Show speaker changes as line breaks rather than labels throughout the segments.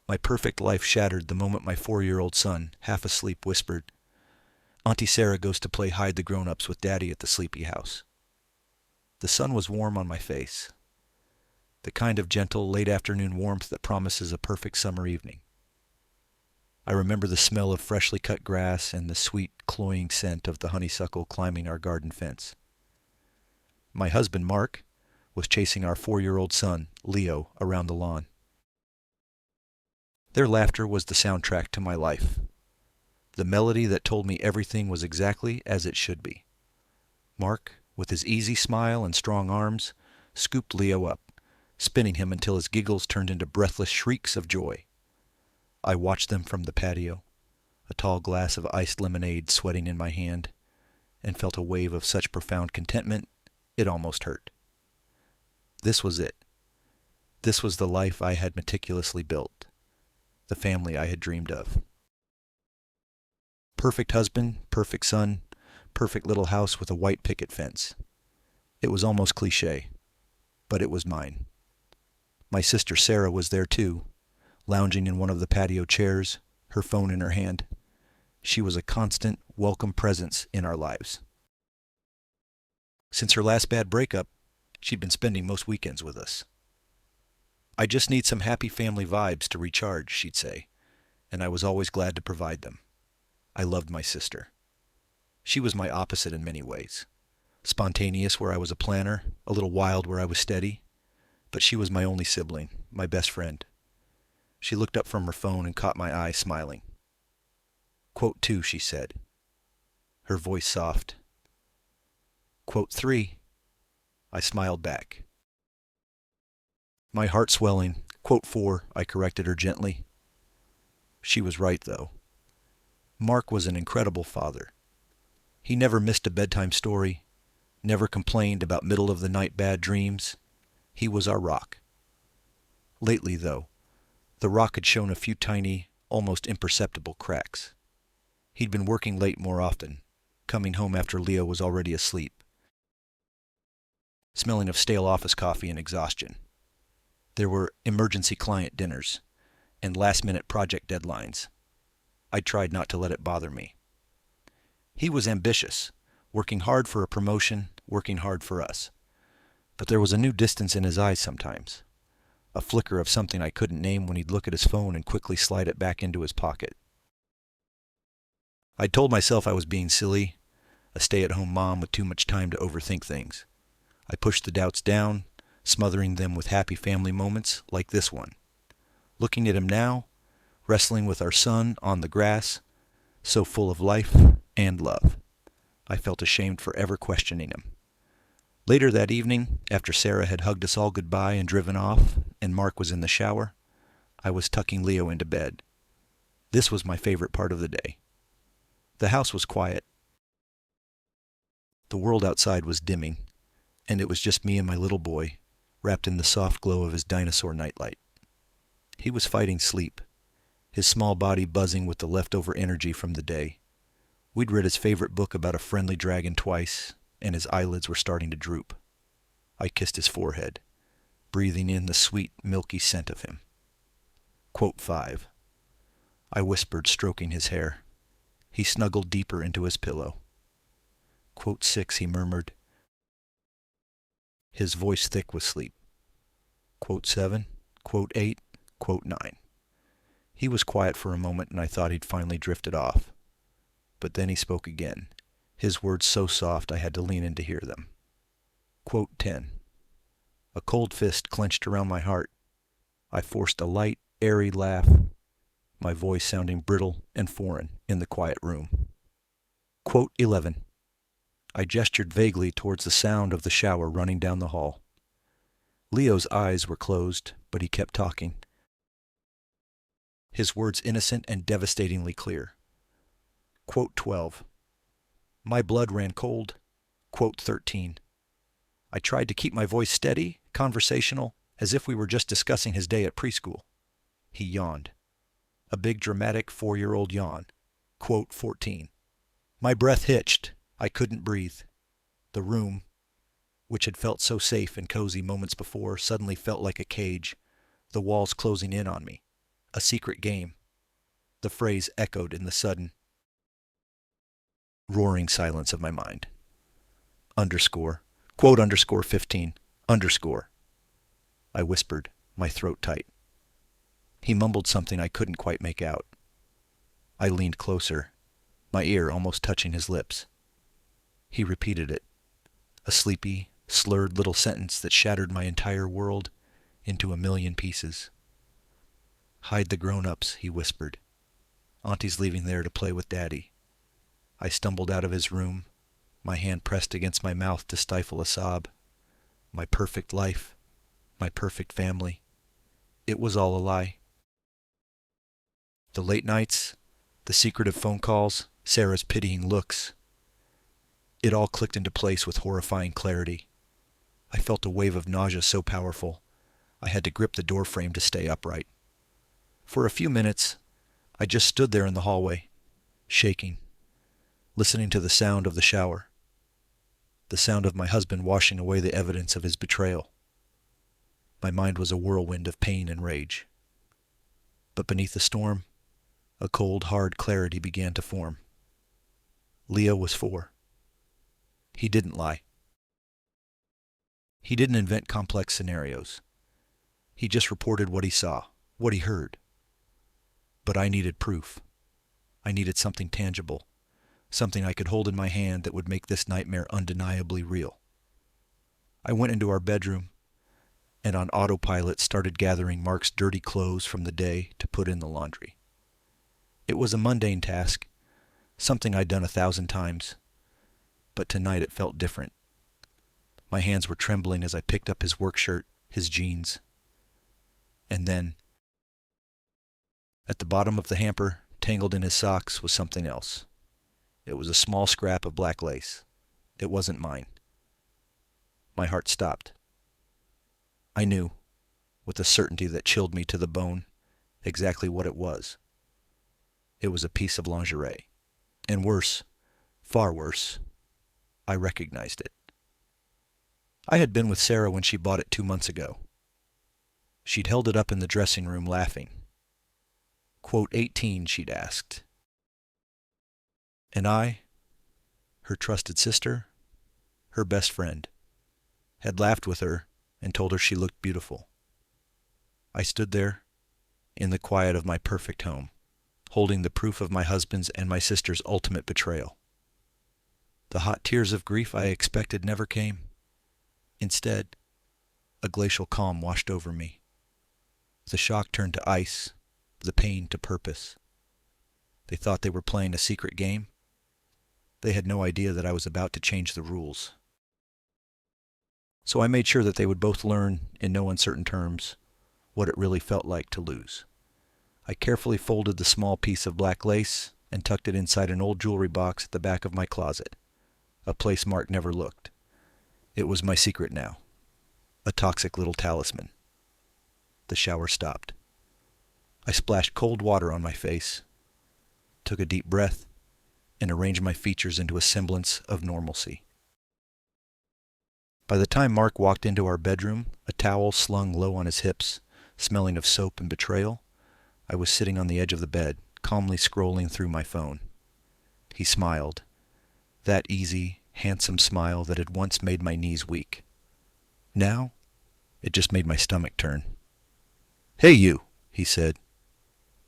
My perfect life shattered the moment my 4-year-old son, half asleep, whispered, "Auntie Sarah goes to play hide the grown-ups with Daddy at the sleepy house." The sun was warm on my face, the kind of gentle, late-afternoon warmth that promises a perfect summer evening. I remember the smell of freshly cut grass and the sweet, cloying scent of the honeysuckle climbing our garden fence. My husband, Mark, was chasing our 4-year-old son, Leo, around the lawn. Their laughter was the soundtrack to my life, the melody that told me everything was exactly as it should be. Mark, with his easy smile and strong arms, scooped Leo up, spinning him until his giggles turned into breathless shrieks of joy. I watched them from the patio, a tall glass of iced lemonade sweating in my hand, and felt a wave of such profound contentment it almost hurt. This was it. This was the life I had meticulously built, the family I had dreamed of. Perfect husband, perfect son, perfect little house with a white picket fence. It was almost cliché, but it was mine. My sister Sarah was there too, lounging in one of the patio chairs, her phone in her hand. She was a constant, welcome presence in our lives. Since her last bad breakup, she'd been spending most weekends with us. "I just need some happy family vibes to recharge," she'd say, and I was always glad to provide them. I loved my sister. She was my opposite in many ways. Spontaneous where I was a planner, a little wild where I was steady, but she was my only sibling, my best friend. She looked up from her phone and caught my eye, smiling. "Quote 2, she said, her voice soft. "Quote 3, I smiled back. My heart swelling. "Quote 4, I corrected her gently. She was right, though. Mark was an incredible father. He never missed a bedtime story, never complained about middle-of-the-night bad dreams. He was our rock. Lately, though, the rock had shown a few tiny, almost imperceptible cracks. He'd been working late more often, coming home after Leo was already asleep, smelling of stale office coffee and exhaustion. There were emergency client dinners and last-minute project deadlines. I tried not to let it bother me. He was ambitious, working hard for a promotion, working hard for us. But there was a new distance in his eyes sometimes, a flicker of something I couldn't name when he'd look at his phone and quickly slide it back into his pocket. I'd told myself I was being silly, a stay-at-home mom with too much time to overthink things. I pushed the doubts down, smothering them with happy family moments like this one. Looking at him now, wrestling with our son on the grass, so full of life and love. I felt ashamed for ever questioning him. Later that evening, after Sarah had hugged us all goodbye and driven off, and Mark was in the shower, I was tucking Leo into bed. This was my favorite part of the day. The house was quiet. The world outside was dimming, and it was just me and my little boy, wrapped in the soft glow of his dinosaur nightlight. He was fighting sleep, his small body buzzing with the leftover energy from the day. We'd read his favorite book about a friendly dragon twice, and his eyelids were starting to droop. I kissed his forehead, breathing in the sweet, milky scent of him. Quote 5. I whispered, stroking his hair. He snuggled deeper into his pillow. Quote 6, he murmured, his voice thick with sleep. Quote 7, quote 8, quote 9. He was quiet for a moment, and I thought he'd finally drifted off. But then he spoke again, his words so soft I had to lean in to hear them. Quote 10. A cold fist clenched around my heart. I forced a light, airy laugh, my voice sounding brittle and foreign in the quiet room. Quote 11. I gestured vaguely towards the sound of the shower running down the hall. Leo's eyes were closed, but he kept talking, his words innocent and devastatingly clear. Quote 12. My blood ran cold. Quote 13. I tried to keep my voice steady, conversational, as if we were just discussing his day at preschool. He yawned. A big dramatic 4-year-old yawn. Quote 14. My breath hitched. I couldn't breathe. The room, which had felt so safe and cozy moments before, suddenly felt like a cage, the walls closing in on me. A secret game. The phrase echoed in the sudden, roaring silence of my mind. Underscore. Quote underscore 15. Underscore. I whispered, my throat tight. He mumbled something I couldn't quite make out. I leaned closer, my ear almost touching his lips. He repeated it, a sleepy, slurred little sentence that shattered my entire world into a million pieces. Hide the grown-ups, he whispered. Auntie's leaving there to play with Daddy. I stumbled out of his room, my hand pressed against my mouth to stifle a sob. My perfect life, my perfect family. It was all a lie. The late nights, the secretive phone calls, Sarah's pitying looks. It all clicked into place with horrifying clarity. I felt a wave of nausea so powerful, I had to grip the doorframe to stay upright. For a few minutes, I just stood there in the hallway, shaking, listening to the sound of the shower, the sound of my husband washing away the evidence of his betrayal. My mind was a whirlwind of pain and rage. But beneath the storm, a cold, hard clarity began to form. Leo was 4. He didn't lie. He didn't invent complex scenarios. He just reported what he saw, what he heard. But I needed proof. I needed something tangible, something I could hold in my hand that would make this nightmare undeniably real. I went into our bedroom and on autopilot started gathering Mark's dirty clothes from the day to put in the laundry. It was a mundane task, something I'd done 1,000 times, but tonight it felt different. My hands were trembling as I picked up his work shirt, his jeans. And then, at the bottom of the hamper, tangled in his socks, was something else. It was a small scrap of black lace. It wasn't mine. My heart stopped. I knew, with a certainty that chilled me to the bone, exactly what it was. It was a piece of lingerie. And worse, far worse, I recognized it. I had been with Sarah when she bought it 2 months ago. She'd held it up in the dressing room laughing. Quote 18, she'd asked. And I, her trusted sister, her best friend, had laughed with her and told her she looked beautiful. I stood there, in the quiet of my perfect home, holding the proof of my husband's and my sister's ultimate betrayal. The hot tears of grief I expected never came. Instead, a glacial calm washed over me. The shock turned to ice, the pain to purpose. They thought they were playing a secret game. They had no idea that I was about to change the rules. So I made sure that they would both learn, in no uncertain terms, what it really felt like to lose. I carefully folded the small piece of black lace and tucked it inside an old jewelry box at the back of my closet, a place Mark never looked. It was my secret now, a toxic little talisman. The shower stopped. I splashed cold water on my face, took a deep breath, and arranged my features into a semblance of normalcy. By the time Mark walked into our bedroom, a towel slung low on his hips, smelling of soap and betrayal, I was sitting on the edge of the bed, calmly scrolling through my phone. He smiled, that easy, handsome smile that had once made my knees weak. Now, it just made my stomach turn. "Hey you," he said,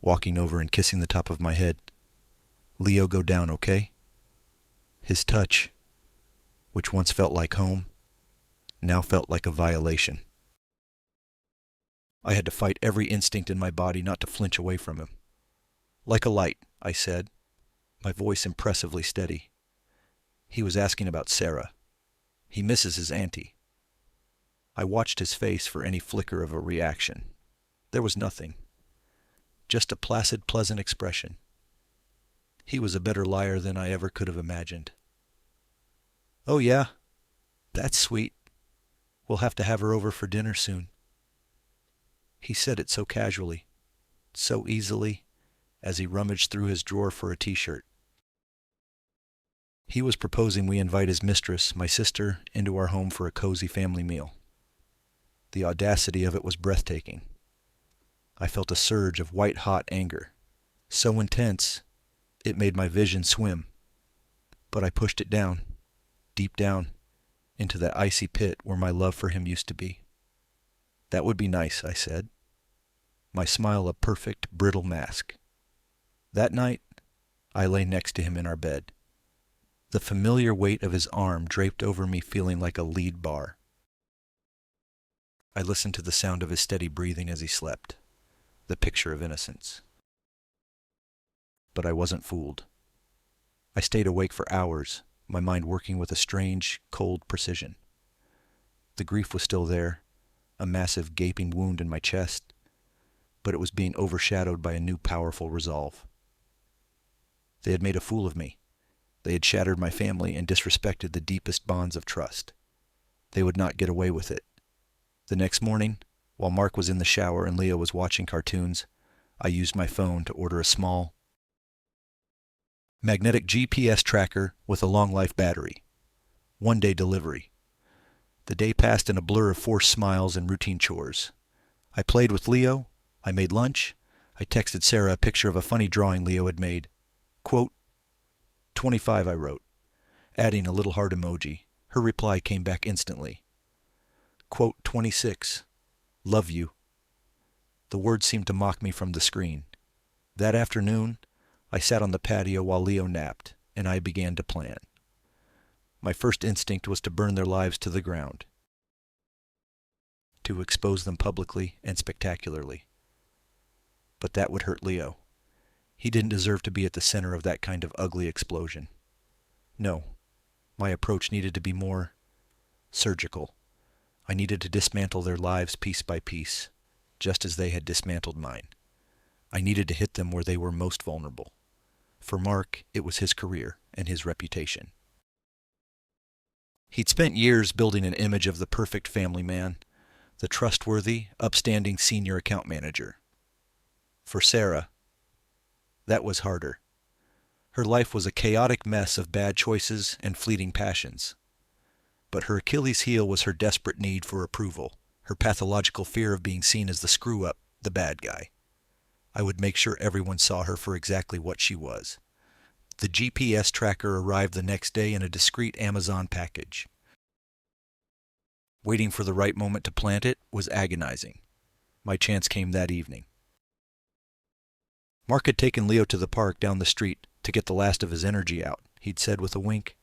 walking over and kissing the top of my head. "Leo, go down, okay?" His touch, which once felt like home, now felt like a violation. I had to fight every instinct in my body not to flinch away from him. "Like a light," I said, my voice impressively steady. He was asking about Sarah. He misses his auntie. I watched his face for any flicker of a reaction. There was nothing. Just a placid, pleasant expression. He was a better liar than I ever could have imagined. "Oh yeah, that's sweet. We'll have to have her over for dinner soon." He said it so casually, so easily, as he rummaged through his drawer for a t-shirt. He was proposing we invite his mistress, my sister, into our home for a cozy family meal. The audacity of it was breathtaking. I felt a surge of white-hot anger, so intense it made my vision swim. But I pushed it down, deep down, into that icy pit where my love for him used to be. That would be nice, I said, my smile a perfect, brittle mask. That night, I lay next to him in our bed. The familiar weight of his arm draped over me, feeling like a lead bar. I listened to the sound of his steady breathing as he slept, the picture of innocence. But I wasn't fooled. I stayed awake for hours, my mind working with a strange, cold precision. The grief was still there, a massive gaping wound in my chest, but it was being overshadowed by a new powerful resolve. They had made a fool of me. They had shattered my family and disrespected the deepest bonds of trust. They would not get away with it. The next morning, while Mark was in the shower and Leo was watching cartoons, I used my phone to order a small magnetic GPS tracker with a long-life battery. 1-day delivery. The day passed in a blur of forced smiles and routine chores. I played with Leo. I made lunch. I texted Sarah a picture of a funny drawing Leo had made. Quote, 25, I wrote, adding a little heart emoji. Her reply came back instantly. Quote, 26. Love you. The words seemed to mock me from the screen. That afternoon, I sat on the patio while Leo napped, and I began to plan. My first instinct was to burn their lives to the ground, to expose them publicly and spectacularly. But that would hurt Leo. He didn't deserve to be at the center of that kind of ugly explosion. No, my approach needed to be more surgical. I needed to dismantle their lives piece by piece, just as they had dismantled mine. I needed to hit them where they were most vulnerable. For Mark, it was his career and his reputation. He'd spent years building an image of the perfect family man, the trustworthy, upstanding senior account manager. For Sarah, that was harder. Her life was a chaotic mess of bad choices and fleeting passions. But her Achilles heel was her desperate need for approval, her pathological fear of being seen as the screw-up, the bad guy. I would make sure everyone saw her for exactly what she was. The GPS tracker arrived the next day in a discreet Amazon package. Waiting for the right moment to plant it was agonizing. My chance came that evening. Mark had taken Leo to the park down the street to get the last of his energy out, he'd said with a wink.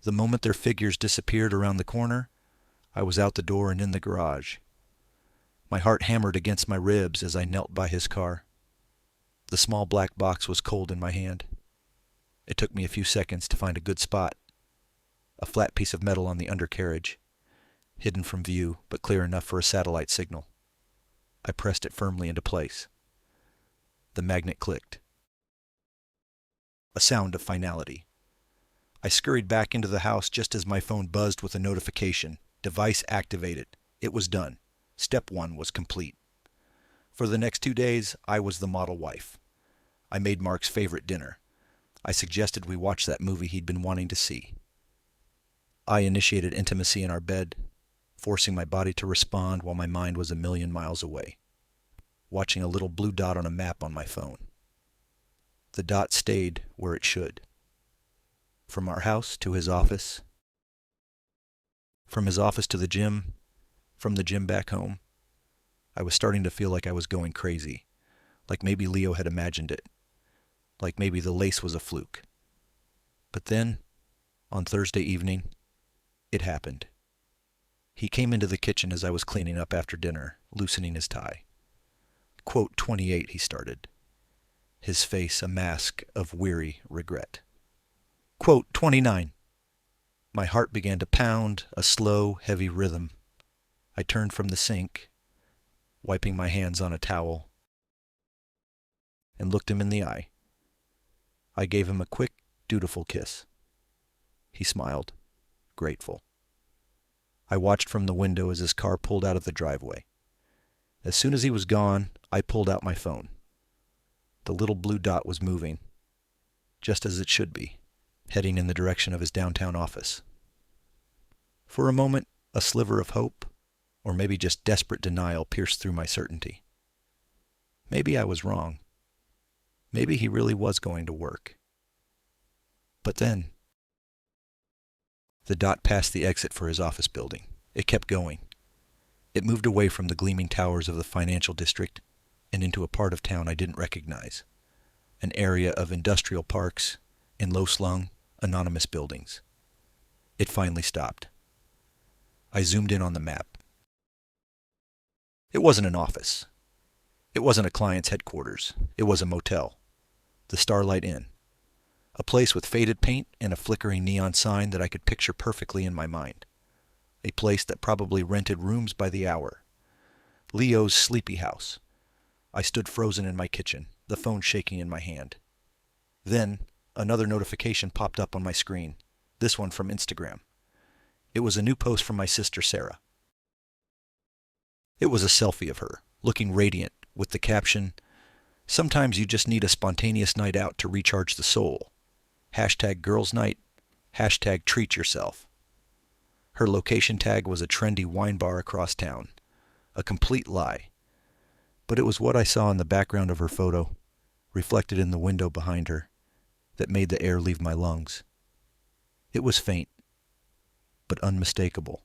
The moment their figures disappeared around the corner, I was out the door and in the garage. My heart hammered against my ribs as I knelt by his car. The small black box was cold in my hand. It took me a few seconds to find a good spot. A flat piece of metal on the undercarriage, hidden from view but clear enough for a satellite signal. I pressed it firmly into place. The magnet clicked. A sound of finality. I scurried back into the house just as my phone buzzed with a notification. Device activated. It was done. Step 1 was complete. For the next 2 days, I was the model wife. I made Mark's favorite dinner. I suggested we watch that movie he'd been wanting to see. I initiated intimacy in our bed, forcing my body to respond while my mind was a million miles away, watching a little blue dot on a map on my phone. The dot stayed where it should. From our house to his office, from his office to the gym, from the gym back home. I was starting to feel like I was going crazy, like maybe Leo had imagined it, like maybe the lace was a fluke. But then, on Thursday evening, it happened. He came into the kitchen as I was cleaning up after dinner, loosening his tie. Quote 28, he started, his face a mask of weary regret. Quote 29. My heart began to pound, a slow, heavy rhythm. I turned from the sink, wiping my hands on a towel, and looked him in the eye. I gave him a quick, dutiful kiss. He smiled, grateful. I watched from the window as his car pulled out of the driveway. As soon as he was gone, I pulled out my phone. The little blue dot was moving, just as it should be, heading in the direction of his downtown office. For a moment, a sliver of hope, or maybe just desperate denial, pierced through my certainty. Maybe I was wrong. Maybe he really was going to work. But then, the dot passed the exit for his office building. It kept going. It moved away from the gleaming towers of the financial district and into a part of town I didn't recognize, an area of industrial parks and low-slung, anonymous buildings. It finally stopped. I zoomed in on the map. It wasn't an office. It wasn't a client's headquarters. It was a motel, the Starlight Inn, a place with faded paint and a flickering neon sign that I could picture perfectly in my mind. A place that probably rented rooms by the hour. Leo's sleepy house. I stood frozen in my kitchen, the phone shaking in my hand. Then, another notification popped up on my screen, this one from Instagram. It was a new post from my sister Sarah. It was a selfie of her, looking radiant, with the caption, "Sometimes you just need a spontaneous night out to recharge the soul. Hashtag girls night, hashtag treat yourself." Her location tag was a trendy wine bar across town. A complete lie. But it was what I saw in the background of her photo, reflected in the window behind her, that made the air leave my lungs. It was faint, but unmistakable.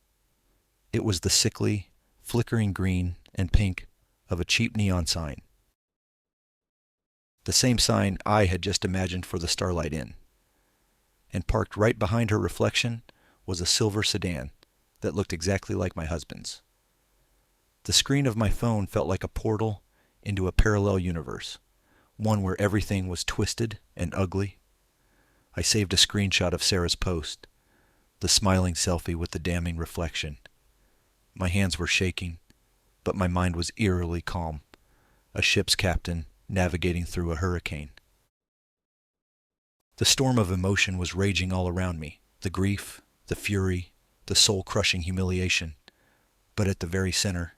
It was the sickly, flickering green and pink of a cheap neon sign. The same sign I had just imagined for the Starlight Inn. And parked right behind her reflection was a silver sedan that looked exactly like my husband's. The screen of my phone felt like a portal into a parallel universe, one where everything was twisted and ugly. I saved a screenshot of Sarah's post, the smiling selfie with the damning reflection. My hands were shaking, but my mind was eerily calm, a ship's captain navigating through a hurricane. The storm of emotion was raging all around me, the grief, the fury, the soul-crushing humiliation. But at the very center,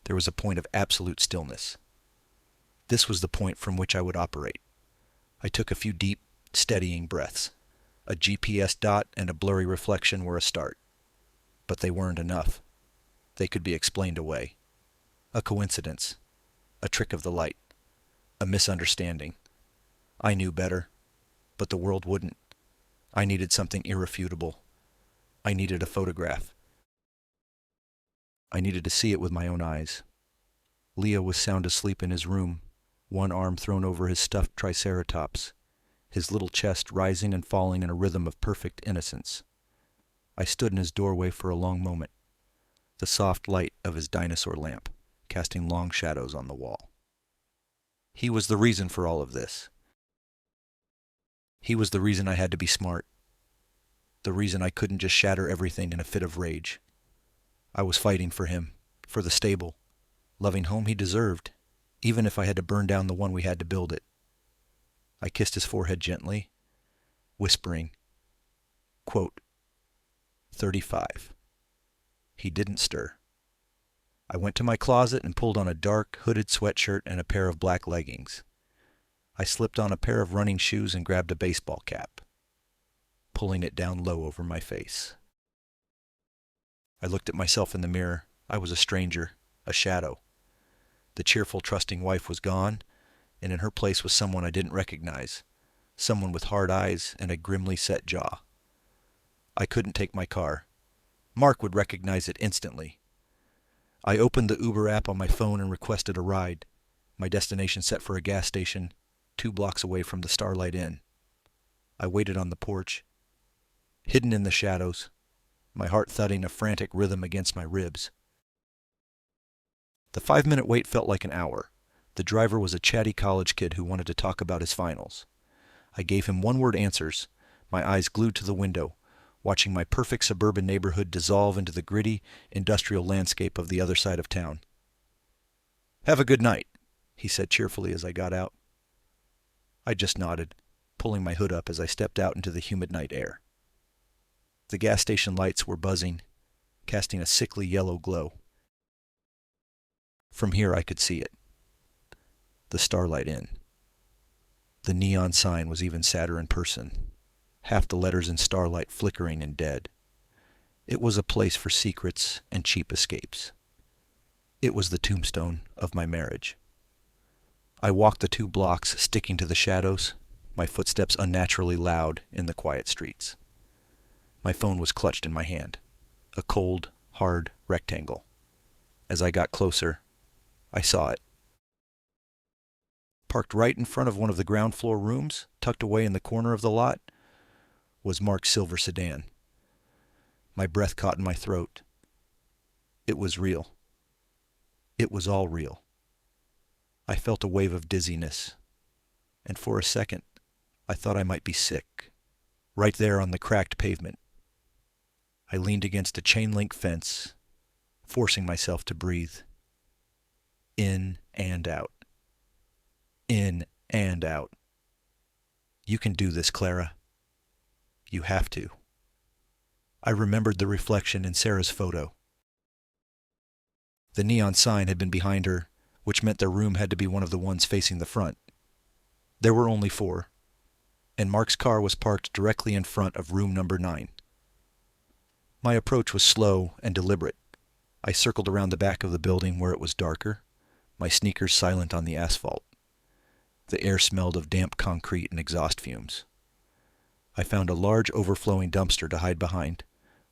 there was a point of absolute stillness. This was the point from which I would operate. I took a few deep, steadying breaths. A GPS dot and a blurry reflection were a start. But they weren't enough. They could be explained away. A coincidence. A trick of the light. A misunderstanding. I knew better, but the world wouldn't. I needed something irrefutable. I needed a photograph. I needed to see it with my own eyes. Leo was sound asleep in his room, one arm thrown over his stuffed triceratops, his little chest rising and falling in a rhythm of perfect innocence. I stood in his doorway for a long moment, the soft light of his dinosaur lamp casting long shadows on the wall. He was the reason for all of this. He was the reason I had to be smart, the reason I couldn't just shatter everything in a fit of rage. I was fighting for him, for the stable, loving home he deserved, even if I had to burn down the one we had to build it. I kissed his forehead gently, whispering, quote, 35. He didn't stir. I went to my closet and pulled on a dark, hooded sweatshirt and a pair of black leggings. I slipped on a pair of running shoes and grabbed a baseball cap, pulling it down low over my face. I looked at myself in the mirror. I was a stranger, a shadow. The cheerful, trusting wife was gone, and in her place was someone I didn't recognize, someone with hard eyes and a grimly set jaw. I couldn't take my car. Mark would recognize it instantly. I opened the Uber app on my phone and requested a ride, my destination set for a gas station 2 blocks away from the Starlight Inn. I waited on the porch, hidden in the shadows, my heart thudding a frantic rhythm against my ribs. The 5-minute wait felt like an hour. The driver was a chatty college kid who wanted to talk about his finals. I gave him one-word answers, my eyes glued to the window, watching my perfect suburban neighborhood dissolve into the gritty, industrial landscape of the other side of town. "Have a good night," he said cheerfully as I got out. I just nodded, pulling my hood up as I stepped out into the humid night air. The gas station lights were buzzing, casting a sickly yellow glow. From here I could see it. The Starlight Inn. The neon sign was even sadder in person, half the letters in starlight flickering and dead. It was a place for secrets and cheap escapes. It was the tombstone of my marriage. I walked the 2 blocks, sticking to the shadows, my footsteps unnaturally loud in the quiet streets. My phone was clutched in my hand, a cold, hard rectangle. As I got closer, I saw it. Parked right in front of one of the ground floor rooms, tucked away in the corner of the lot, was Mark's silver sedan. My breath caught in my throat. It was real. It was all real. I felt a wave of dizziness, and for a second, I thought I might be sick. Right there on the cracked pavement, I leaned against a chain-link fence, forcing myself to breathe. In and out. In and out. You can do this, Clara. You have to. I remembered the reflection in Sarah's photo. The neon sign had been behind her, which meant their room had to be one of the ones facing the front. There were only 4, and Mark's car was parked directly in front of room number 9. My approach was slow and deliberate. I circled around the back of the building where it was darker, my sneakers silent on the asphalt. The air smelled of damp concrete and exhaust fumes. I found a large overflowing dumpster to hide behind,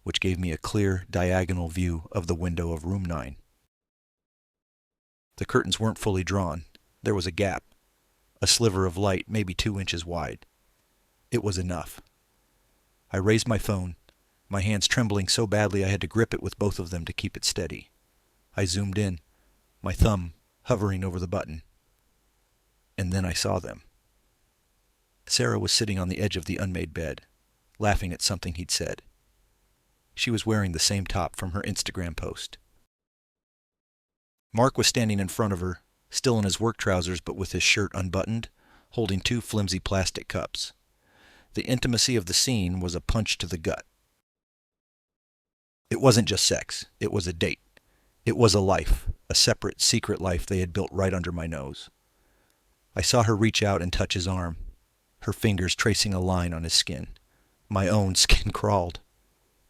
which gave me a clear, diagonal view of the window of room 9. The curtains weren't fully drawn. There was a gap, a sliver of light maybe 2 inches wide. It was enough. I raised my phone, my hands trembling so badly I had to grip it with both of them to keep it steady. I zoomed in, my thumb hovering over the button. And then I saw them. Sarah was sitting on the edge of the unmade bed, laughing at something he'd said. She was wearing the same top from her Instagram post. Mark was standing in front of her, still in his work trousers but with his shirt unbuttoned, holding 2 flimsy plastic cups. The intimacy of the scene was a punch to the gut. It wasn't just sex. It was a date. It was a life, a separate, secret life they had built right under my nose. I saw her reach out and touch his arm, her fingers tracing a line on his skin. My own skin crawled.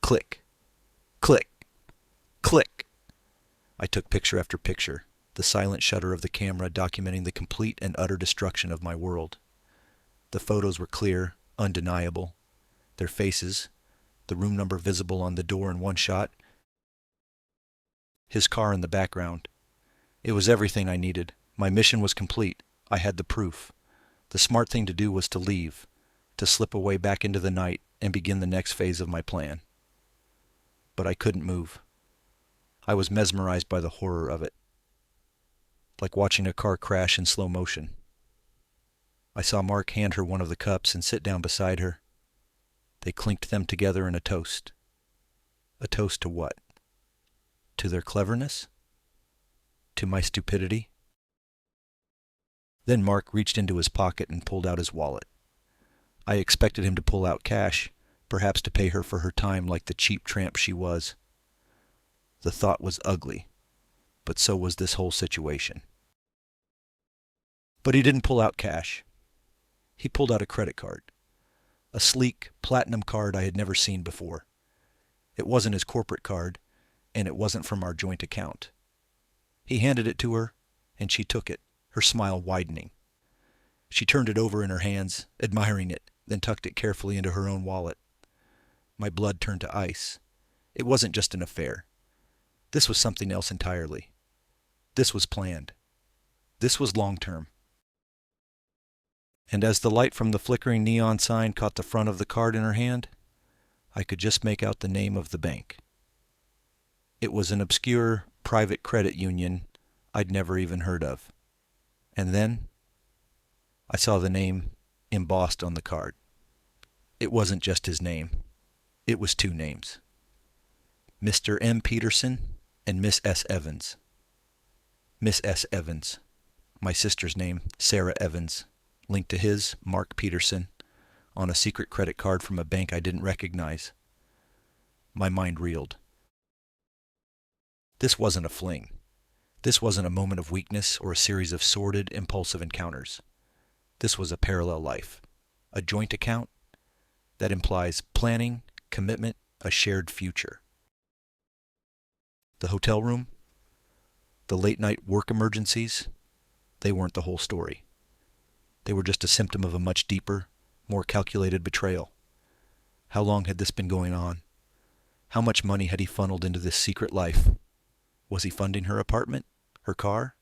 Click. Click. Click. I took picture after picture, the silent shutter of the camera documenting the complete and utter destruction of my world. The photos were clear, undeniable. Their faces, the room number visible on the door in one shot, his car in the background. It was everything I needed. My mission was complete. I had the proof. The smart thing to do was to leave, to slip away back into the night and begin the next phase of my plan. But I couldn't move. I was mesmerized by the horror of it, like watching a car crash in slow motion. I saw Mark hand her one of the cups and sit down beside her. They clinked them together in a toast. A toast to what? To their cleverness? To my stupidity? Then Mark reached into his pocket and pulled out his wallet. I expected him to pull out cash, perhaps to pay her for her time like the cheap tramp she was. The thought was ugly, but so was this whole situation. But he didn't pull out cash. He pulled out a credit card, a sleek, platinum card I had never seen before. It wasn't his corporate card, and it wasn't from our joint account. He handed it to her, and she took it, her smile widening. She turned it over in her hands, admiring it, then tucked it carefully into her own wallet. My blood turned to ice. It wasn't just an affair. This was something else entirely. This was planned. This was long-term. And as the light from the flickering neon sign caught the front of the card in her hand, I could just make out the name of the bank. It was an obscure private credit union I'd never even heard of. And then I saw the name embossed on the card. It wasn't just his name. It was 2 names. Mr. M. Peterson and Miss S. Evans. Miss S. Evans, my sister's name, Sarah Evans, linked to his, Mark Peterson, on a secret credit card from a bank I didn't recognize. My mind reeled. This wasn't a fling. This wasn't a moment of weakness or a series of sordid, impulsive encounters. This was a parallel life, a joint account that implies planning, commitment, a shared future. The hotel room, the late-night work emergencies, They weren't the whole story. They were just a symptom of a much deeper, more calculated betrayal. How long had this been going on? How much money had he funneled into this secret life? Was he funding her apartment? Her car?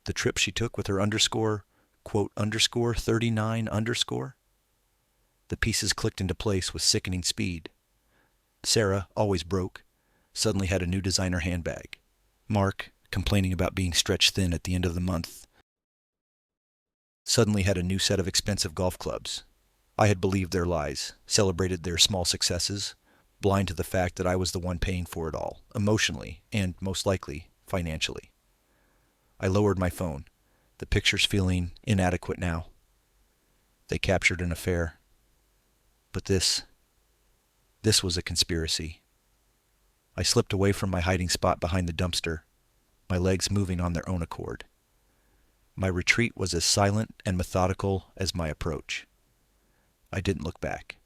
The trip she took with her underscore, quote, underscore 39 underscore? The pieces clicked into place with sickening speed. Sarah, always broke, suddenly had a new designer handbag. Mark, complaining about being stretched thin at the end of the month, suddenly had a new set of expensive golf clubs. I had believed their lies, celebrated their small successes, blind to the fact that I was the one paying for it all, emotionally and, most likely, financially. I lowered my phone, the pictures feeling inadequate now. They captured an affair. But this was a conspiracy. I slipped away from my hiding spot behind the dumpster, my legs moving on their own accord. My retreat was as silent and methodical as my approach. I didn't look back.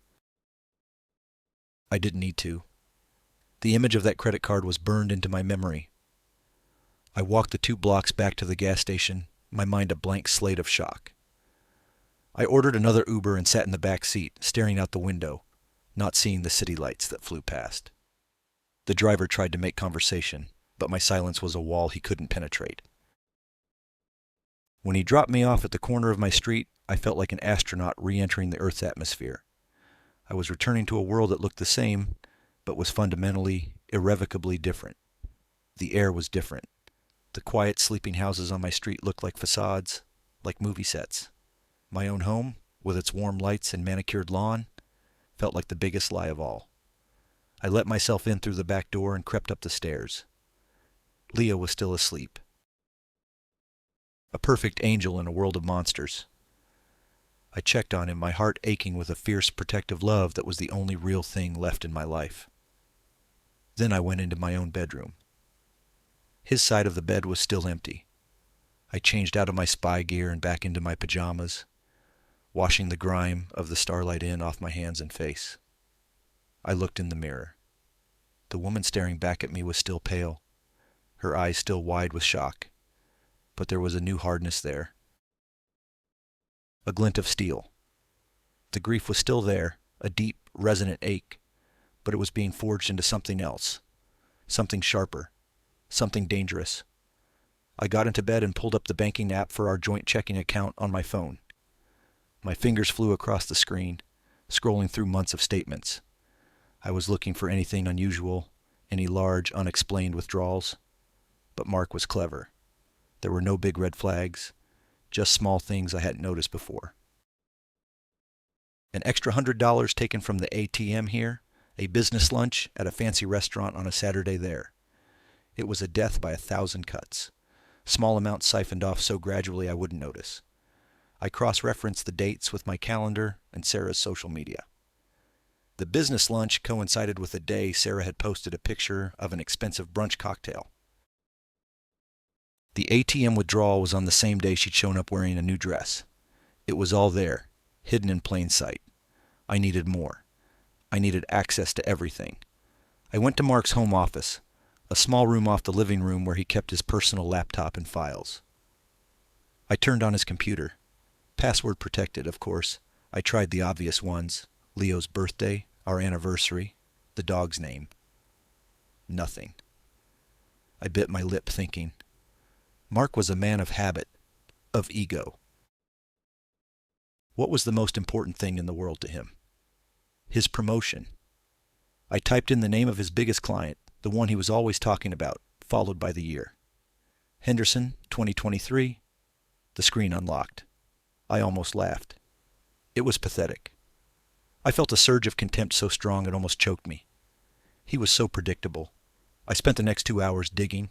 I didn't need to. The image of that credit card was burned into my memory. I walked the 2 blocks back to the gas station, my mind a blank slate of shock. I ordered another Uber and sat in the back seat, staring out the window, not seeing the city lights that flew past. The driver tried to make conversation, but my silence was a wall he couldn't penetrate. When he dropped me off at the corner of my street, I felt like an astronaut re-entering the Earth's atmosphere. I was returning to a world that looked the same, but was fundamentally, irrevocably different. The air was different. The quiet, sleeping houses on my street looked like facades, like movie sets. My own home, with its warm lights and manicured lawn, felt like the biggest lie of all. I let myself in through the back door and crept up the stairs. Leah was still asleep. A perfect angel in a world of monsters. I checked on him, my heart aching with a fierce protective love that was the only real thing left in my life. Then I went into my own bedroom. His side of the bed was still empty. I changed out of my spy gear and back into my pajamas, washing the grime of the Starlight Inn off my hands and face. I looked in the mirror. The woman staring back at me was still pale, her eyes still wide with shock, but there was a new hardness there. A glint of steel. The grief was still there, a deep, resonant ache, but it was being forged into something else, something sharper, something dangerous. I got into bed and pulled up the banking app for our joint checking account on my phone. My fingers flew across the screen, scrolling through months of statements. I was looking for anything unusual, any large, unexplained withdrawals. But Mark was clever. There were no big red flags, just small things I hadn't noticed before. An extra $100 taken from the ATM here, a business lunch at a fancy restaurant on a Saturday there. It was a death by 1,000 cuts. Small amounts siphoned off so gradually I wouldn't notice. I cross-referenced the dates with my calendar and Sarah's social media. The business lunch coincided with the day Sarah had posted a picture of an expensive brunch cocktail. The ATM withdrawal was on the same day she'd shown up wearing a new dress. It was all there, hidden in plain sight. I needed more. I needed access to everything. I went to Mark's home office, a small room off the living room where he kept his personal laptop and files. I turned on his computer. Password protected, of course. I tried the obvious ones. Leo's birthday, our anniversary, the dog's name. Nothing. I bit my lip thinking. Mark was a man of habit, of ego. What was the most important thing in the world to him? His promotion. I typed in the name of his biggest client, the one he was always talking about, followed by the year. Henderson, 2023. The screen unlocked. I almost laughed. It was pathetic. I felt a surge of contempt so strong it almost choked me. He was so predictable. I spent the next 2 hours digging.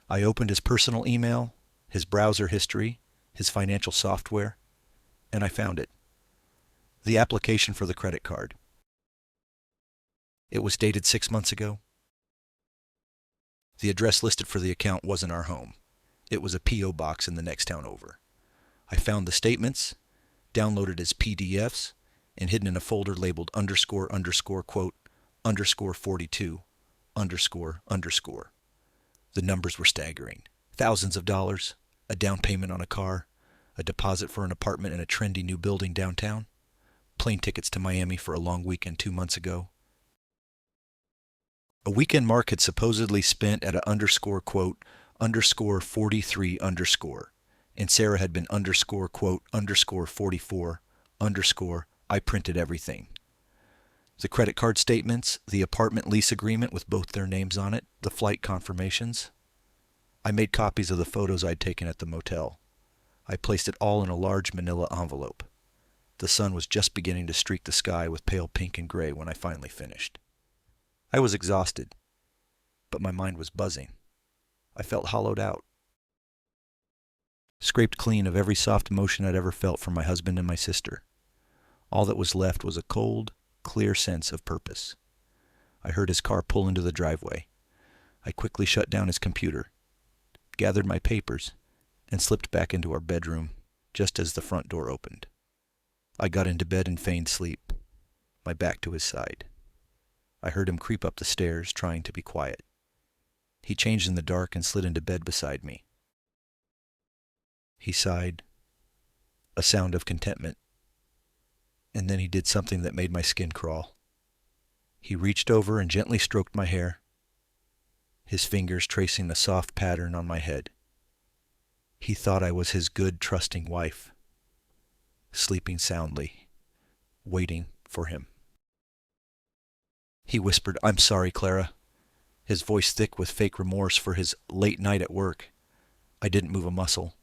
I opened his personal email, his browser history, his financial software, and I found it. The application for the credit card. It was dated 6 months ago. The address listed for the account wasn't our home. It was a P.O. box in the next town over. I found the statements, downloaded as PDFs, and hidden in a folder labeled underscore underscore quote underscore 42 underscore underscore. The numbers were staggering. Thousands of dollars, A down payment on a car, a deposit for an apartment in a trendy new building downtown, plane tickets to Miami for a long weekend 2 months ago. A weekend Mark had supposedly spent at a underscore quote underscore 43 underscore, and Sarah had been underscore quote underscore 44 underscore I printed everything. The credit card statements, the apartment lease agreement with both their names on it, the flight confirmations. I made copies of the photos I'd taken at the motel. I placed it all in a large manila envelope. The sun was just beginning to streak the sky with pale pink and gray when I finally finished. I was exhausted, but my mind was buzzing. I felt hollowed out. Scraped clean of every soft emotion I'd ever felt from my husband and my sister. All that was left was a cold, clear sense of purpose. I heard his car pull into the driveway. I quickly shut down his computer, gathered my papers, and slipped back into our bedroom just as the front door opened. I got into bed and feigned sleep, my back to his side. I heard him creep up the stairs, trying to be quiet. He changed in the dark and slid into bed beside me. He sighed, a sound of contentment, and then he did something that made my skin crawl. He reached over and gently stroked my hair, his fingers tracing a soft pattern on my head. He thought I was his good, trusting wife, sleeping soundly, waiting for him. He whispered, "I'm sorry, Clara," his voice thick with fake remorse for his late night at work. I didn't move a muscle.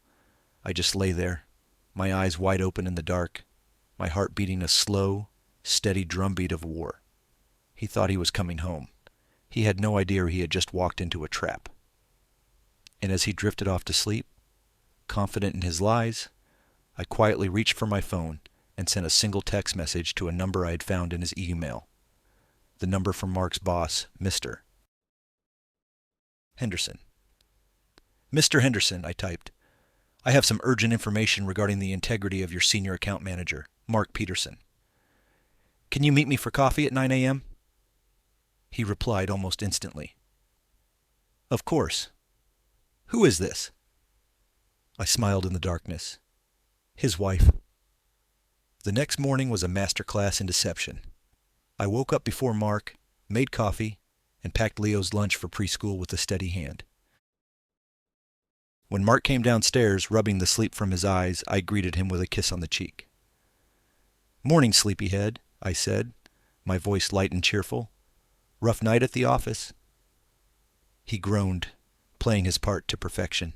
I just lay there, my eyes wide open in the dark, my heart beating a slow, steady drumbeat of war. He thought he was coming home. He had no idea he had just walked into a trap. And as he drifted off to sleep, confident in his lies, I quietly reached for my phone and sent a single text message to a number I had found in his email. The number from Mark's boss, Mr. Henderson. "Mr. Henderson," I typed, "I have some urgent information regarding the integrity of your senior account manager, Mark Peterson. Can you meet me for coffee at 9 a.m.? He replied almost instantly, "Of course. Who is this?" I smiled in the darkness. His wife. The next morning was a master class in deception. I woke up before Mark, made coffee, and packed Leo's lunch for preschool with a steady hand. When Mark came downstairs, rubbing the sleep from his eyes, I greeted him with a kiss on the cheek. "Morning, sleepyhead," I said, my voice light and cheerful. "Rough night at the office?" He groaned, playing his part to perfection.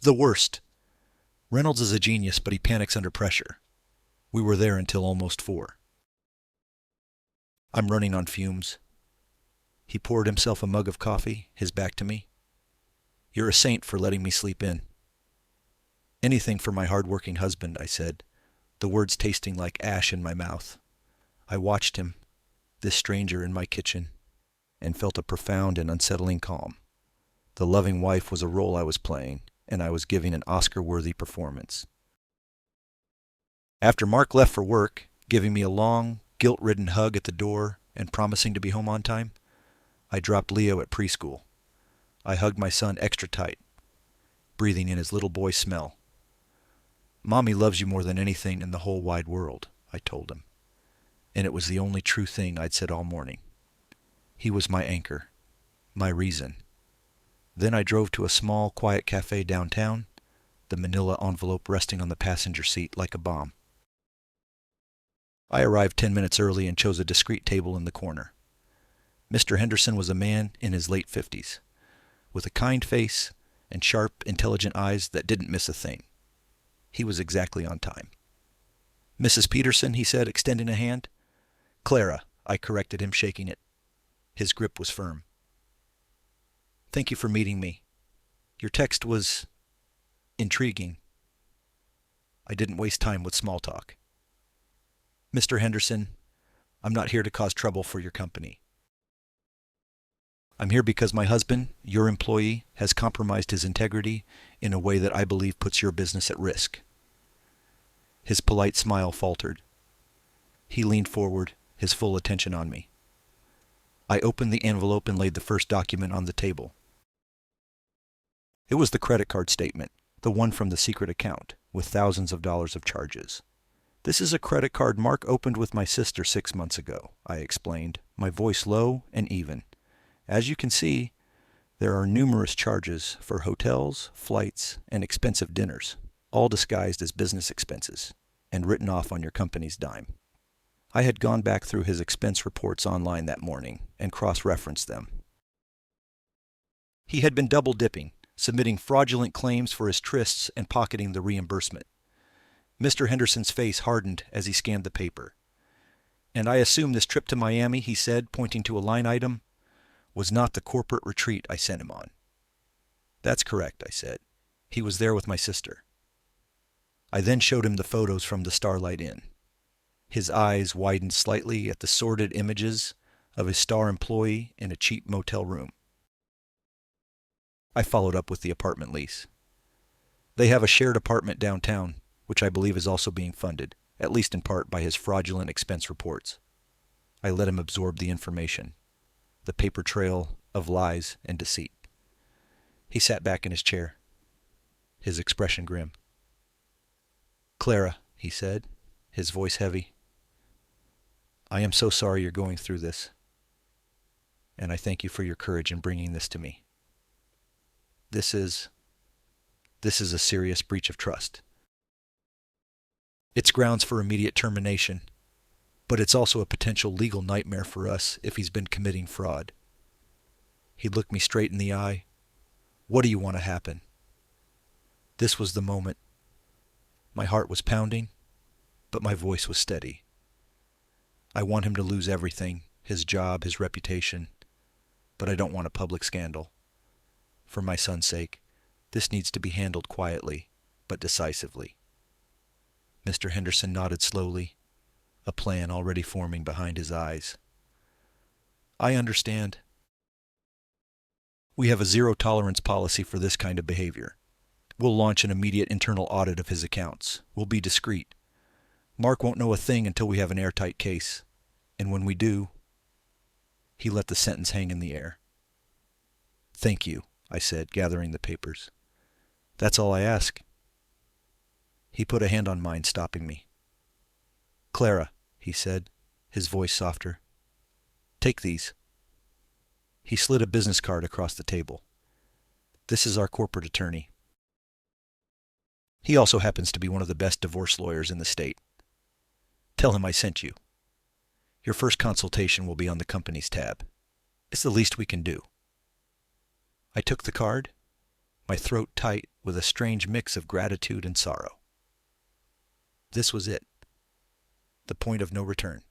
"The worst. Reynolds is a genius, but he panics under pressure. We were there until almost 4. I'm running on fumes." He poured himself a mug of coffee, his back to me. "You're a saint for letting me sleep in." "Anything for my hard-working husband," I said, the words tasting like ash in my mouth. I watched him, this stranger in my kitchen, and felt a profound and unsettling calm. The loving wife was a role I was playing, and I was giving an Oscar-worthy performance. After Mark left for work, giving me a long, guilt-ridden hug at the door and promising to be home on time, I dropped Leo at preschool. I hugged my son extra tight, breathing in his little boy smell. "Mommy loves you more than anything in the whole wide world," I told him. And it was the only true thing I'd said all morning. He was my anchor, my reason. Then I drove to a small, quiet cafe downtown, the manila envelope resting on the passenger seat like a bomb. I arrived 10 minutes early and chose a discreet table in the corner. Mr. Henderson was a man in his late 50s, with a kind face and sharp, intelligent eyes that didn't miss a thing. He was exactly on time. "Mrs. Peterson," he said, extending a hand. "Clara," I corrected him, shaking it. His grip was firm. "Thank you for meeting me. Your text was intriguing." I didn't waste time with small talk. "Mr. Henderson, I'm not here to cause trouble for your company. I'm here because my husband, your employee, has compromised his integrity in a way that I believe puts your business at risk." His polite smile faltered. He leaned forward, his full attention on me. I opened the envelope and laid the first document on the table. It was the credit card statement, The one from the secret account, with thousands of dollars of charges. This is a credit card Mark opened with my sister 6 months ago, I explained, my voice low and even. As you can see, there are numerous charges for hotels, flights, and expensive dinners, all disguised as business expenses, and written off on your company's dime. I had gone back through his expense reports online that morning and cross-referenced them. He had been double-dipping, submitting fraudulent claims for his trysts and pocketing the reimbursement. Mr. Henderson's face hardened as he scanned the paper. "And I assume this trip to Miami," he said, pointing to a line item, "was not the corporate retreat I sent him on." "That's correct," I said. "He was there with my sister." I then showed him the photos from the Starlight Inn. His eyes widened slightly at the sordid images of his star employee in a cheap motel room. I followed up with the apartment lease. "They have a shared apartment downtown, which I believe is also being funded, at least in part, by his fraudulent expense reports." I let him absorb the information, the paper trail of lies and deceit. He sat back in his chair, his expression grim. "Clara," he said, his voice heavy, "I am so sorry you're going through this, and I thank you for your courage in bringing this to me. This is a serious breach of trust. It's grounds for immediate termination, but it's also a potential legal nightmare for us if he's been committing fraud." He looked me straight in the eye. "What do you want to happen?" This was the moment. My heart was pounding, but my voice was steady. "I want him to lose everything, his job, his reputation, but I don't want a public scandal. For my son's sake, this needs to be handled quietly, but decisively." Mr. Henderson nodded slowly, a plan already forming behind his eyes. "I understand. We have a zero-tolerance policy for this kind of behavior. We'll launch an immediate internal audit of his accounts. We'll be discreet. Mark won't know a thing until we have an airtight case. And when we do—" He let the sentence hang in the air. "Thank you," I said, gathering the papers. "That's all I ask." He put a hand on mine, stopping me. "Clara," he said, his voice softer, "take these." He slid a business card across the table. "This is our corporate attorney. He also happens to be one of the best divorce lawyers in the state. Tell him I sent you. Your first consultation will be on the company's tab. It's the least we can do." I took the card, my throat tight with a strange mix of gratitude and sorrow. This was it. The point of no return.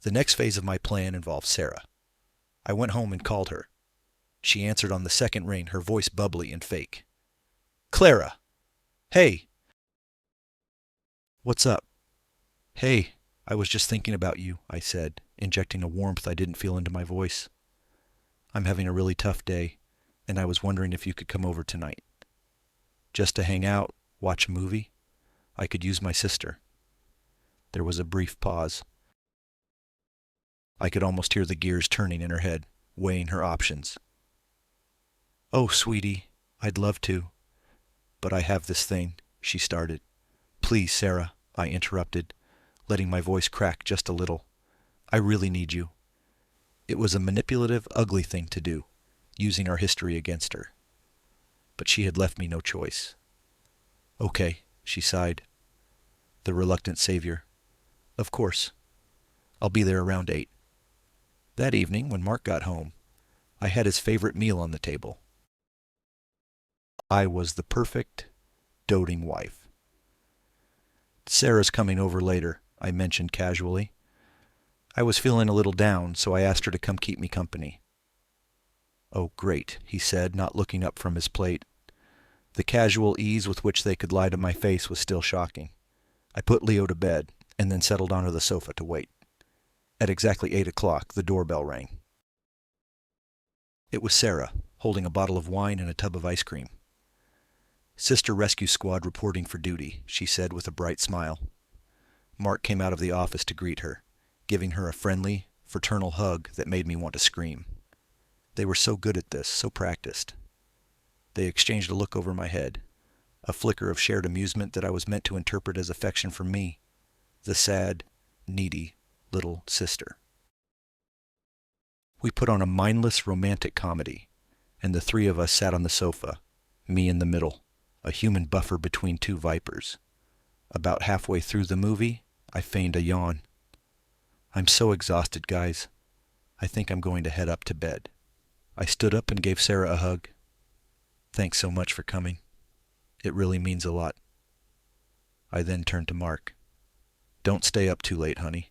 The next phase of my plan involved Sarah. I went home and called her. She answered on the second ring, her voice bubbly and fake. "Clara! Hey!" "What's up?" "Hey, I was just thinking about you," I said, injecting a warmth I didn't feel into my voice. "I'm having a really tough day, and I was wondering if you could come over tonight. Just to hang out, watch a movie. I could use my sister." There was a brief pause. I could almost hear the gears turning in her head, weighing her options. "Oh, sweetie, I'd love to. But I have this thing," she started. "Please, Sarah," I interrupted, letting my voice crack just a little. "I really need you." It was a manipulative, ugly thing to do, using our history against her. But she had left me no choice. "Okay," she sighed. The reluctant savior. "Of course. I'll be there around 8. That evening, when Mark got home, I had his favorite meal on the table. I was the perfect, doting wife. "Sarah's coming over later," I mentioned casually. I was feeling a little down, so I asked her to come keep me company. "Oh, great," he said, not looking up from his plate. The casual ease with which they could lie to my face was still shocking. I put Leo to bed, and then settled onto the sofa to wait. At exactly 8 o'clock, the doorbell rang. It was Sarah, holding a bottle of wine and a tub of ice cream. "Sister Rescue Squad reporting for duty," she said with a bright smile. Mark came out of the office to greet her, giving her a friendly, fraternal hug that made me want to scream. They were so good at this, so practiced. They exchanged a look over my head, a flicker of shared amusement that I was meant to interpret as affection for me, the sad, needy little sister. We put on a mindless romantic comedy, and the three of us sat on the sofa, me in the middle, a human buffer between two vipers. About halfway through the movie, I feigned a yawn. I'm so exhausted, guys. I think I'm going to head up to bed. I stood up and gave Sarah a hug. Thanks so much for coming. It really means a lot. I then turned to Mark. Don't stay up too late, honey.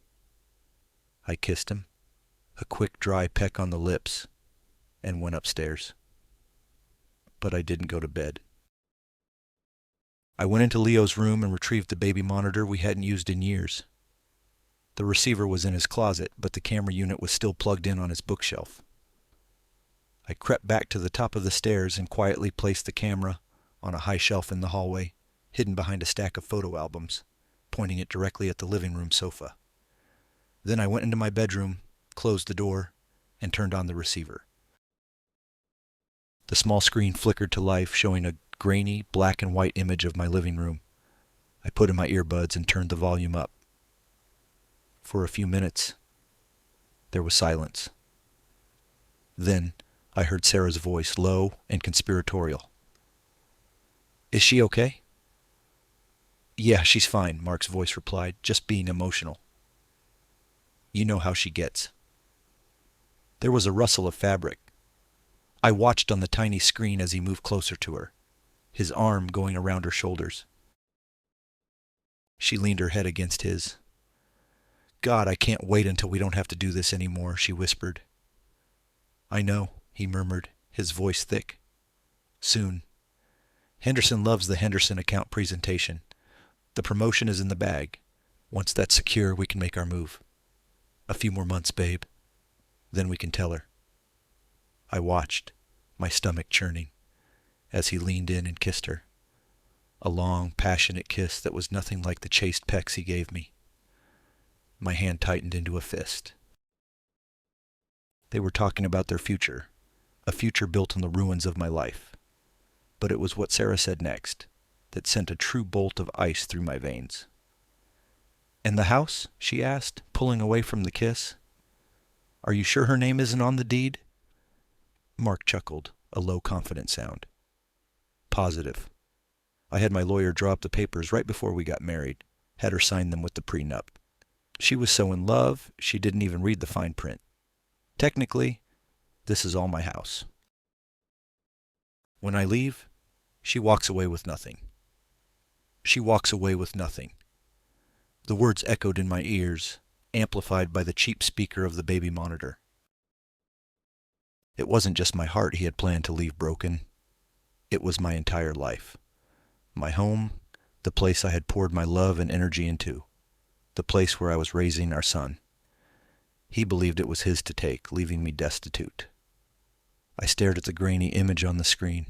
I kissed him, a quick dry peck on the lips, and went upstairs. But I didn't go to bed. I went into Leo's room and retrieved the baby monitor we hadn't used in years. The receiver was in his closet, but the camera unit was still plugged in on his bookshelf. I crept back to the top of the stairs and quietly placed the camera on a high shelf in the hallway, hidden behind a stack of photo albums, pointing it directly at the living room sofa. Then I went into my bedroom, closed the door, and turned on the receiver. The small screen flickered to life, showing a grainy black and white image of my living room. I put in my earbuds and turned the volume up. For a few minutes, there was silence. Then I heard Sarah's voice, low and conspiratorial. Is she okay? Yeah, she's fine, Mark's voice replied, just being emotional. You know how she gets. There was a rustle of fabric. I watched on the tiny screen as he moved closer to her, his arm going around her shoulders. She leaned her head against his. God, I can't wait until we don't have to do this anymore, she whispered. I know, he murmured, his voice thick. Soon. Henderson loves the Henderson account presentation. The promotion is in the bag. Once that's secure, we can make our move. A few more months, babe. Then we can tell her. I watched, my stomach churning, as he leaned in and kissed her. A long, passionate kiss that was nothing like the chaste pecks he gave me. My hand tightened into a fist. They were talking about their future, a future built on the ruins of my life. But it was what Sarah said next that sent a true bolt of ice through my veins. And the house? She asked, pulling away from the kiss. Are you sure her name isn't on the deed? Mark chuckled, a low, confident sound. Positive. I had my lawyer draw up the papers right before we got married, had her sign them with the prenup. She was so in love, she didn't even read the fine print. Technically, this is all my house. When I leave, she walks away with nothing. She walks away with nothing. The words echoed in my ears, amplified by the cheap speaker of the baby monitor. It wasn't just my heart he had planned to leave broken. It was my entire life. My home, the place I had poured my love and energy into, the place where I was raising our son. He believed it was his to take, leaving me destitute. I stared at the grainy image on the screen,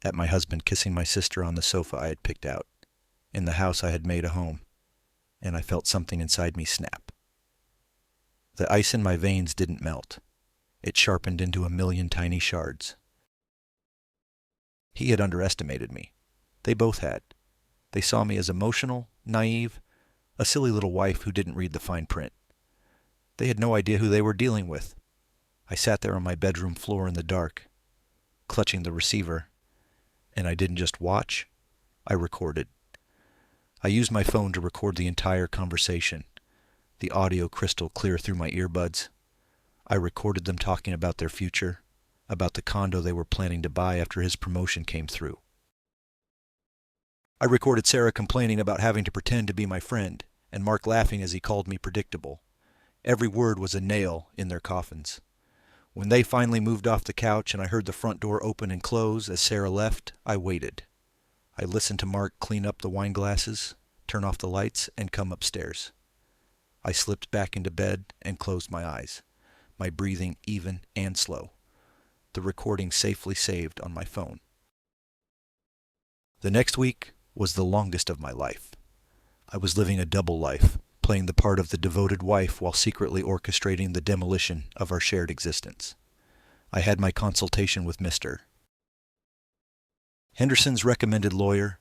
at my husband kissing my sister on the sofa I had picked out, in the house I had made a home, and I felt something inside me snap. The ice in my veins didn't melt. It sharpened into a million tiny shards. He had underestimated me. They both had. They saw me as emotional, naive, a silly little wife who didn't read the fine print. They had no idea who they were dealing with. I sat there on my bedroom floor in the dark, clutching the receiver, and I didn't just watch, I recorded. I used my phone to record the entire conversation, the audio crystal clear through my earbuds. I recorded them talking about their future, about the condo they were planning to buy after his promotion came through. I recorded Sarah complaining about having to pretend to be my friend, and Mark laughing as he called me predictable. Every word was a nail in their coffins. When they finally moved off the couch and I heard the front door open and close as Sarah left, I waited. I listened to Mark clean up the wine glasses, turn off the lights, and come upstairs. I slipped back into bed and closed my eyes, my breathing even and slow, the recording safely saved on my phone. The next week was the longest of my life. I was living a double life, playing the part of the devoted wife while secretly orchestrating the demolition of our shared existence. I had my consultation with Mr. Henderson's recommended lawyer,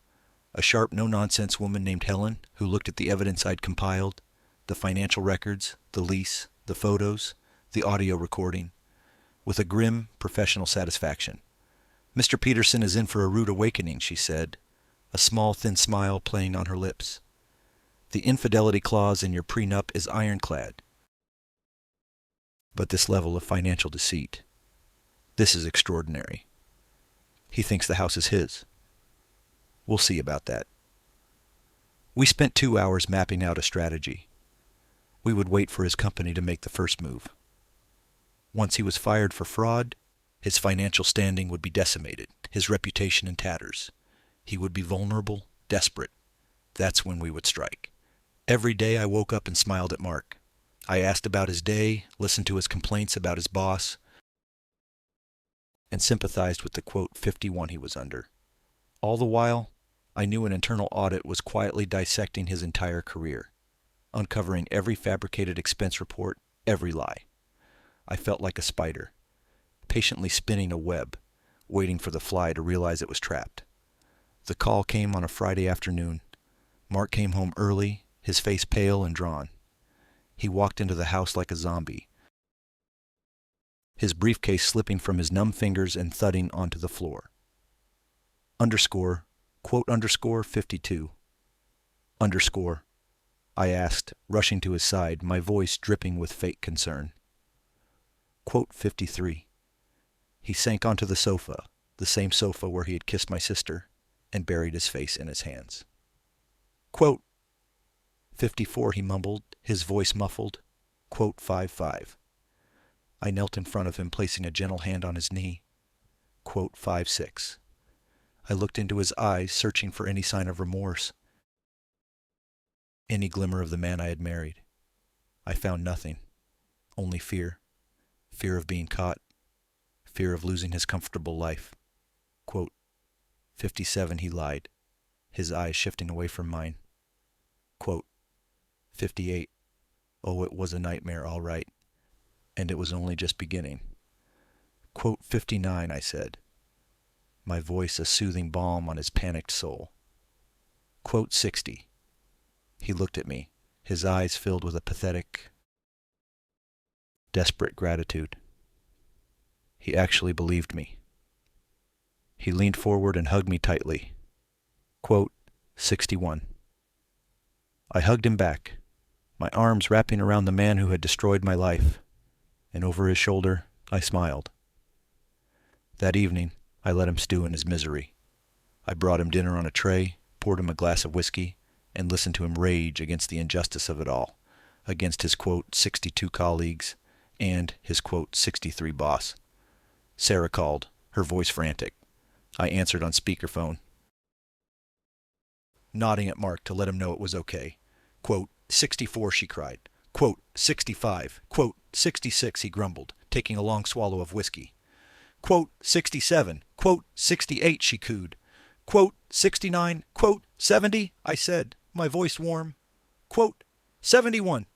a sharp, no-nonsense woman named Helen, who looked at the evidence I'd compiled, the financial records, the lease, the photos, the audio recording, with a grim, professional satisfaction. "Mr. Peterson is in for a rude awakening," she said, a small, thin smile playing on her lips. "The infidelity clause in your prenup is ironclad. But this level of financial deceit, this is extraordinary. He thinks the house is his. We'll see about that." We spent 2 hours mapping out a strategy. We would wait for his company to make the first move. Once he was fired for fraud, his financial standing would be decimated, his reputation in tatters. He would be vulnerable, desperate. That's when we would strike. Every day I woke up and smiled at Mark. I asked about his day, listened to his complaints about his boss, and sympathized with the, quote, 51 he was under. All the while, I knew an internal audit was quietly dissecting his entire career, uncovering every fabricated expense report, every lie. I felt like a spider, patiently spinning a web, waiting for the fly to realize it was trapped. The call came on a Friday afternoon. Mark came home early, his face pale and drawn. He walked into the house like a zombie, his briefcase slipping from his numb fingers and thudding onto the floor. Underscore, quote underscore 52. Underscore, I asked, rushing to his side, my voice dripping with fake concern. Quote 53. He sank onto the sofa, the same sofa where he had kissed my sister, and buried his face in his hands. Quote 54, he mumbled, his voice muffled. Quote 55. I knelt in front of him, placing a gentle hand on his knee. Quote 56. I looked into his eyes, searching for any sign of remorse, any glimmer of the man I had married. I found nothing, only fear. Fear of being caught, fear of losing his comfortable life. Quote 57, he lied, his eyes shifting away from mine. Quote 58. Oh, it was a nightmare, all right, and it was only just beginning. Quote 59, I said, my voice a soothing balm on his panicked soul. Quote 60. He looked at me, his eyes filled with a pathetic, desperate gratitude. He actually believed me. He leaned forward and hugged me tightly. Quote 61. I hugged him back, my arms wrapping around the man who had destroyed my life, and over his shoulder I smiled. That evening, I let him stew in his misery. I brought him dinner on a tray, poured him a glass of whiskey, and listened to him rage against the injustice of it all, against his, quote, 62 colleagues, and his, quote, 63 boss. Sarah called, her voice frantic. I answered on speakerphone, nodding at Mark to let him know it was okay. Quote, 64, she cried. Quote, 65. Quote, 66, he grumbled, taking a long swallow of whiskey. Quote, 67. Quote, 68, she cooed. Quote, 69. Quote, 70, I said, my voice warm. Quote, 71.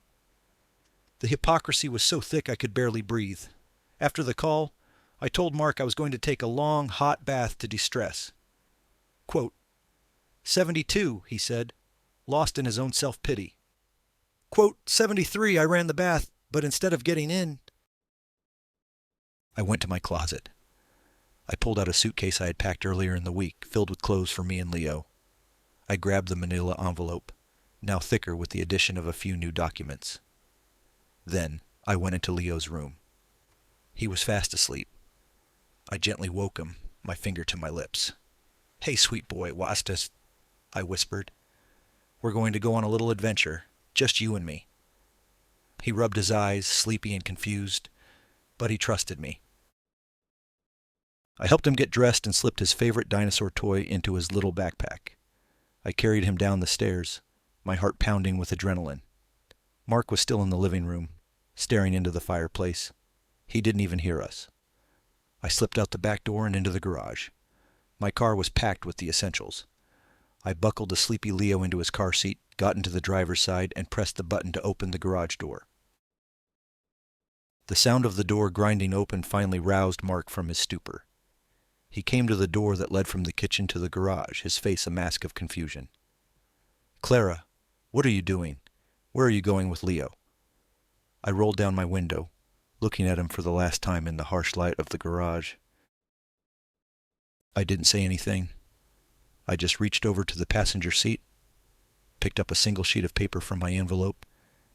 The hypocrisy was so thick I could barely breathe. After the call, I told Mark I was going to take a long, hot bath to de-stress. Quote, 72, he said, lost in his own self-pity. Quote, 73, I ran the bath, but instead of getting in, I went to my closet. I pulled out a suitcase I had packed earlier in the week, filled with clothes for me and Leo. I grabbed the manila envelope, now thicker with the addition of a few new documents. Then I went into Leo's room. He was fast asleep. I gently woke him, my finger to my lips. Hey, sweet boy, Wastas, I whispered. We're going to go on a little adventure, just you and me. He rubbed his eyes, sleepy and confused, but he trusted me. I helped him get dressed and slipped his favorite dinosaur toy into his little backpack. I carried him down the stairs, my heart pounding with adrenaline. Mark was still in the living room, staring into the fireplace. He didn't even hear us. I slipped out the back door and into the garage. My car was packed with the essentials. I buckled the sleepy Leo into his car seat, got into the driver's side, and pressed the button to open the garage door. The sound of the door grinding open finally roused Mark from his stupor. He came to the door that led from the kitchen to the garage, his face a mask of confusion. "Clara, what are you doing? Where are you going with Leo?" I rolled down my window, looking at him for the last time in the harsh light of the garage. I didn't say anything. I just reached over to the passenger seat, picked up a single sheet of paper from my envelope,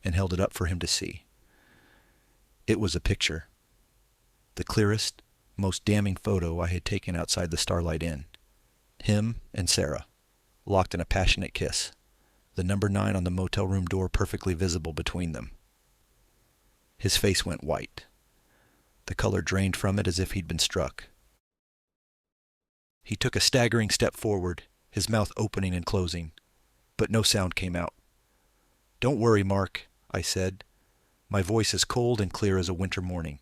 and held it up for him to see. It was a picture. The clearest, most damning photo I had taken outside the Starlight Inn. Him and Sarah, locked in a passionate kiss, the number 9 on the motel room door perfectly visible between them. His face went white. The color drained from it as if he'd been struck. He took a staggering step forward, his mouth opening and closing, but no sound came out. "Don't worry, Mark," I said, my voice as cold and clear as a winter morning.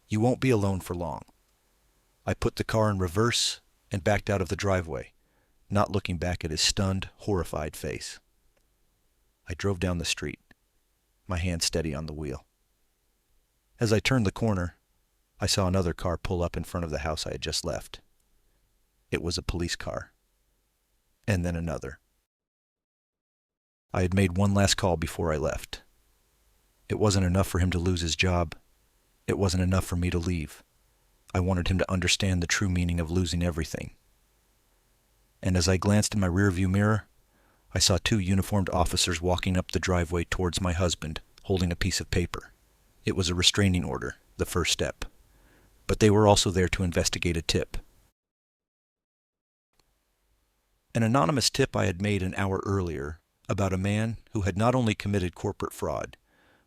"You won't be alone for long." I put the car in reverse and backed out of the driveway, not looking back at his stunned, horrified face. I drove down the street, my hand steady on the wheel. As I turned the corner, I saw another car pull up in front of the house I had just left. It was a police car. And then another. I had made one last call before I left. It wasn't enough for him to lose his job. It wasn't enough for me to leave. I wanted him to understand the true meaning of losing everything. And as I glanced in my rearview mirror, I saw 2 uniformed officers walking up the driveway towards my husband, holding a piece of paper. It was a restraining order, the first step. But they were also there to investigate a tip. An anonymous tip I had made an hour earlier about a man who had not only committed corporate fraud,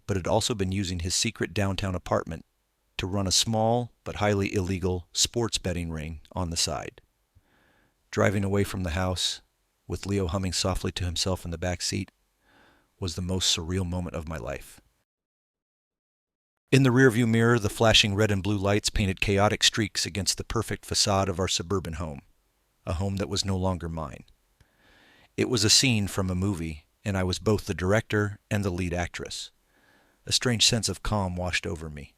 but had also been using his secret downtown apartment to run a small but highly illegal sports betting ring on the side. Driving away from the house, with Leo humming softly to himself in the back seat, was the most surreal moment of my life. In the rearview mirror, the flashing red and blue lights painted chaotic streaks against the perfect facade of our suburban home, a home that was no longer mine. It was a scene from a movie, and I was both the director and the lead actress. A strange sense of calm washed over me,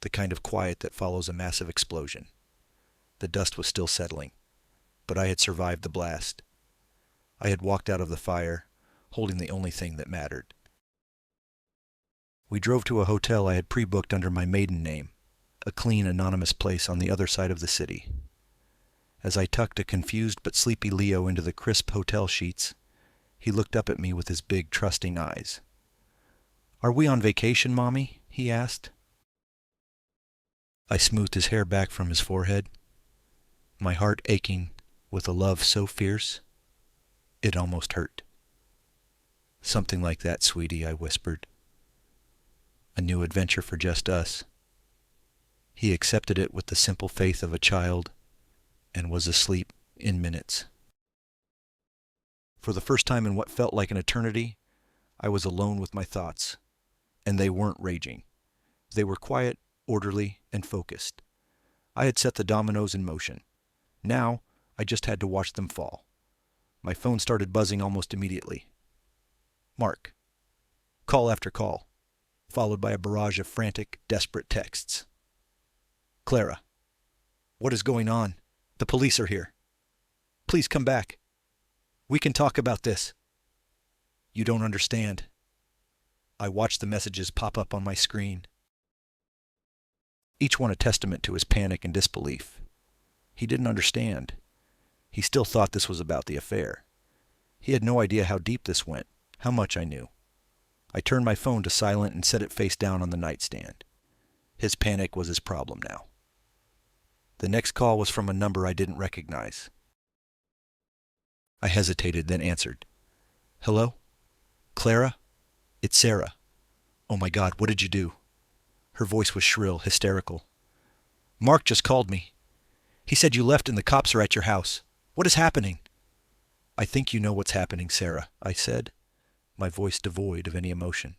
the kind of quiet that follows a massive explosion. The dust was still settling, but I had survived the blast. I had walked out of the fire, holding the only thing that mattered. We drove to a hotel I had pre-booked under my maiden name, a clean, anonymous place on the other side of the city. As I tucked a confused but sleepy Leo into the crisp hotel sheets, he looked up at me with his big, trusting eyes. "Are we on vacation, Mommy?" he asked. I smoothed his hair back from his forehead, my heart aching with a love so fierce, it almost hurt. "Something like that, sweetie," I whispered. "A new adventure for just us." He accepted it with the simple faith of a child and was asleep in minutes. For the first time in what felt like an eternity, I was alone with my thoughts, and they weren't raging. They were quiet, orderly, and focused. I had set the dominoes in motion. Now, I just had to watch them fall. My phone started buzzing almost immediately. Mark. Call after call, followed by a barrage of frantic, desperate texts. "Clara. What is going on? The police are here. Please come back. We can talk about this. You don't understand." I watched the messages pop up on my screen, each one a testament to his panic and disbelief. He didn't understand. He still thought this was about the affair. He had no idea how deep this went, how much I knew. I turned my phone to silent and set it face down on the nightstand. His panic was his problem now. The next call was from a number I didn't recognize. I hesitated, then answered. "Hello? Clara? It's Sarah. Oh my God, what did you do?" Her voice was shrill, hysterical. "Mark just called me. He said you left and the cops are at your house. What is happening?" "I think you know what's happening, Sarah," I said, my voice devoid of any emotion.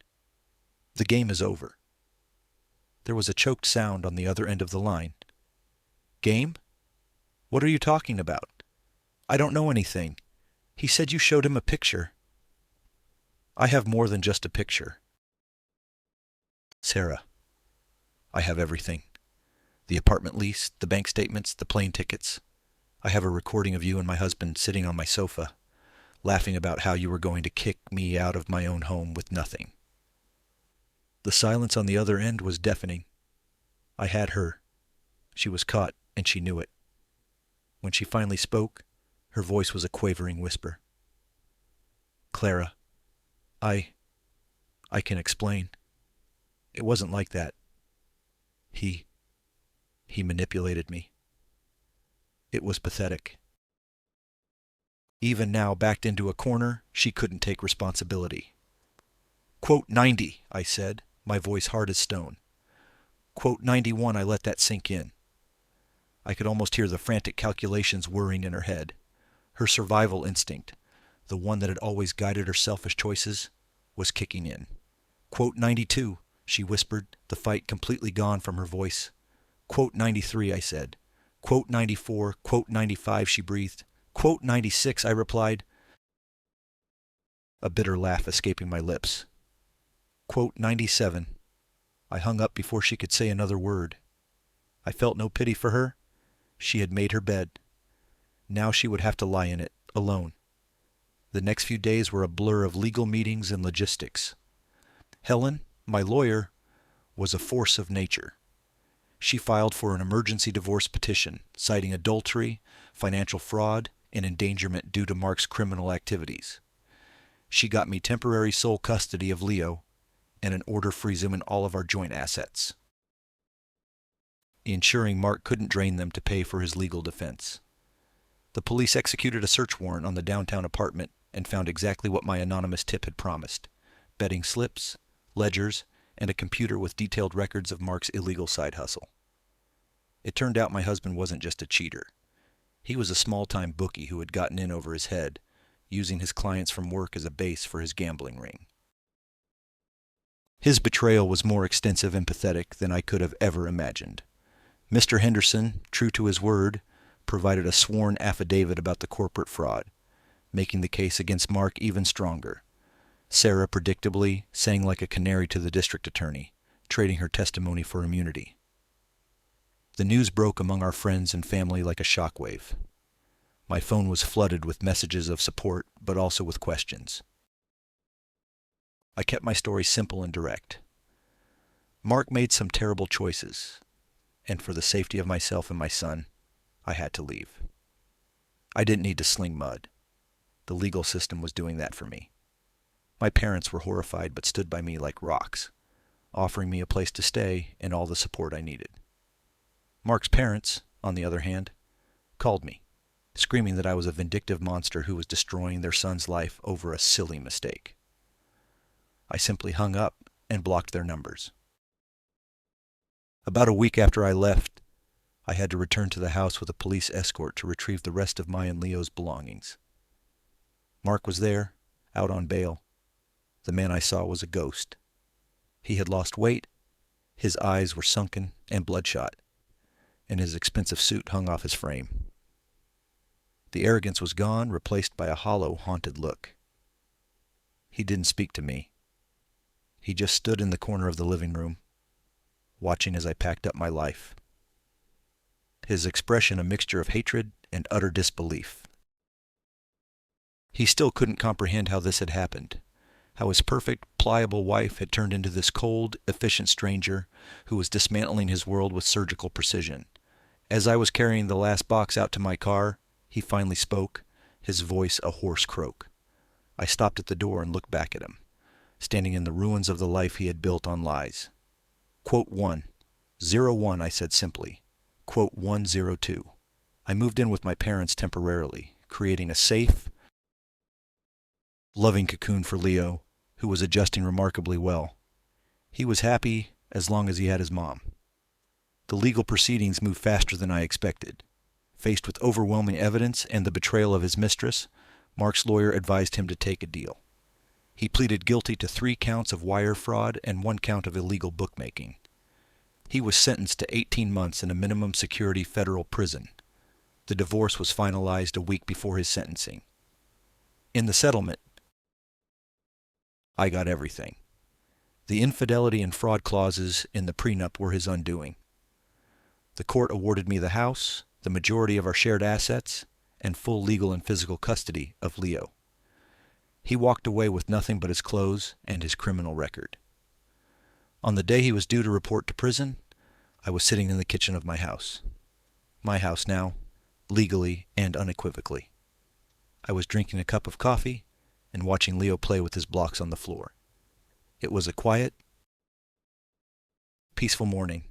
"The game is over." There was a choked sound on the other end of the line. "Game? What are you talking about? I don't know anything. He said you showed him a picture." "I have more than just a picture. Sarah, I have everything. The apartment lease, the bank statements, the plane tickets. I have a recording of you and my husband sitting on my sofa, laughing about how you were going to kick me out of my own home with nothing. The silence on the other end was deafening. I had her. She was caught, and she knew it. When she finally spoke, her voice was a quavering whisper. Clara, I can explain. It wasn't like that. He manipulated me. It was pathetic. Even now, backed into a corner, she couldn't take responsibility. Quote 90, I said, my voice hard as stone. Quote 91, I let that sink in. I could almost hear the frantic calculations whirring in her head. Her survival instinct, the one that had always guided her selfish choices, was kicking in. Quote 92, she whispered, the fight completely gone from her voice. Quote 93, I said. Quote 94, quote 95, she breathed. Quote 96, I replied, a bitter laugh escaping my lips. Quote 97. I hung up before she could say another word. I felt no pity for her. She had made her bed. Now she would have to lie in it, alone. The next few days were a blur of legal meetings and logistics. Helen, my lawyer, was a force of nature. She filed for an emergency divorce petition, citing adultery, financial fraud, and endangerment due to Mark's criminal activities. She got me temporary sole custody of Leo and an order freezing all of our joint assets, ensuring Mark couldn't drain them to pay for his legal defense. The police executed a search warrant on the downtown apartment and found exactly what my anonymous tip had promised: betting slips, ledgers, and a computer with detailed records of Mark's illegal side hustle. It turned out my husband wasn't just a cheater. He was a small-time bookie who had gotten in over his head, using his clients from work as a base for his gambling ring. His betrayal was more extensive and pathetic than I could have ever imagined. Mr. Henderson, true to his word, provided a sworn affidavit about the corporate fraud, making the case against Mark even stronger. Sarah predictably sang like a canary to the district attorney, trading her testimony for immunity. The news broke among our friends and family like a shockwave. My phone was flooded with messages of support, but also with questions. I kept my story simple and direct. Mark made some terrible choices, and for the safety of myself and my son, I had to leave. I didn't need to sling mud. The legal system was doing that for me. My parents were horrified but stood by me like rocks, offering me a place to stay and all the support I needed. Mark's parents, on the other hand, called me, screaming that I was a vindictive monster who was destroying their son's life over a silly mistake. I simply hung up and blocked their numbers. About a week after I left, I had to return to the house with a police escort to retrieve the rest of my and Leo's belongings. Mark was there, out on bail. The man I saw was a ghost. He had lost weight, his eyes were sunken and bloodshot, and his expensive suit hung off his frame. The arrogance was gone, replaced by a hollow, haunted look. He didn't speak to me. He just stood in the corner of the living room, watching as I packed up my life. His expression a mixture of hatred and utter disbelief. He still couldn't comprehend how this had happened, how his perfect, pliable wife had turned into this cold, efficient stranger who was dismantling his world with surgical precision. As I was carrying the last box out to my car, he finally spoke, his voice a hoarse croak. I stopped at the door and looked back at him, standing in the ruins of the life he had built on lies. Quote 1. 01, I said simply. Quote 102. I moved in with my parents temporarily, creating a safe, loving cocoon for Leo, who was adjusting remarkably well. He was happy as long as he had his mom. The legal proceedings moved faster than I expected. Faced with overwhelming evidence and the betrayal of his mistress, Mark's lawyer advised him to take a deal. He pleaded guilty to 3 counts of wire fraud and 1 count of illegal bookmaking. He was sentenced to 18 months in a minimum security federal prison. The divorce was finalized a week before his sentencing. In the settlement, I got everything. The infidelity and fraud clauses in the prenup were his undoing. The court awarded me the house, the majority of our shared assets, and full legal and physical custody of Leo. He walked away with nothing but his clothes and his criminal record. On the day he was due to report to prison, I was sitting in the kitchen of my house. My house now, legally and unequivocally. I was drinking a cup of coffee and watching Leo play with his blocks on the floor. It was a quiet, peaceful morning.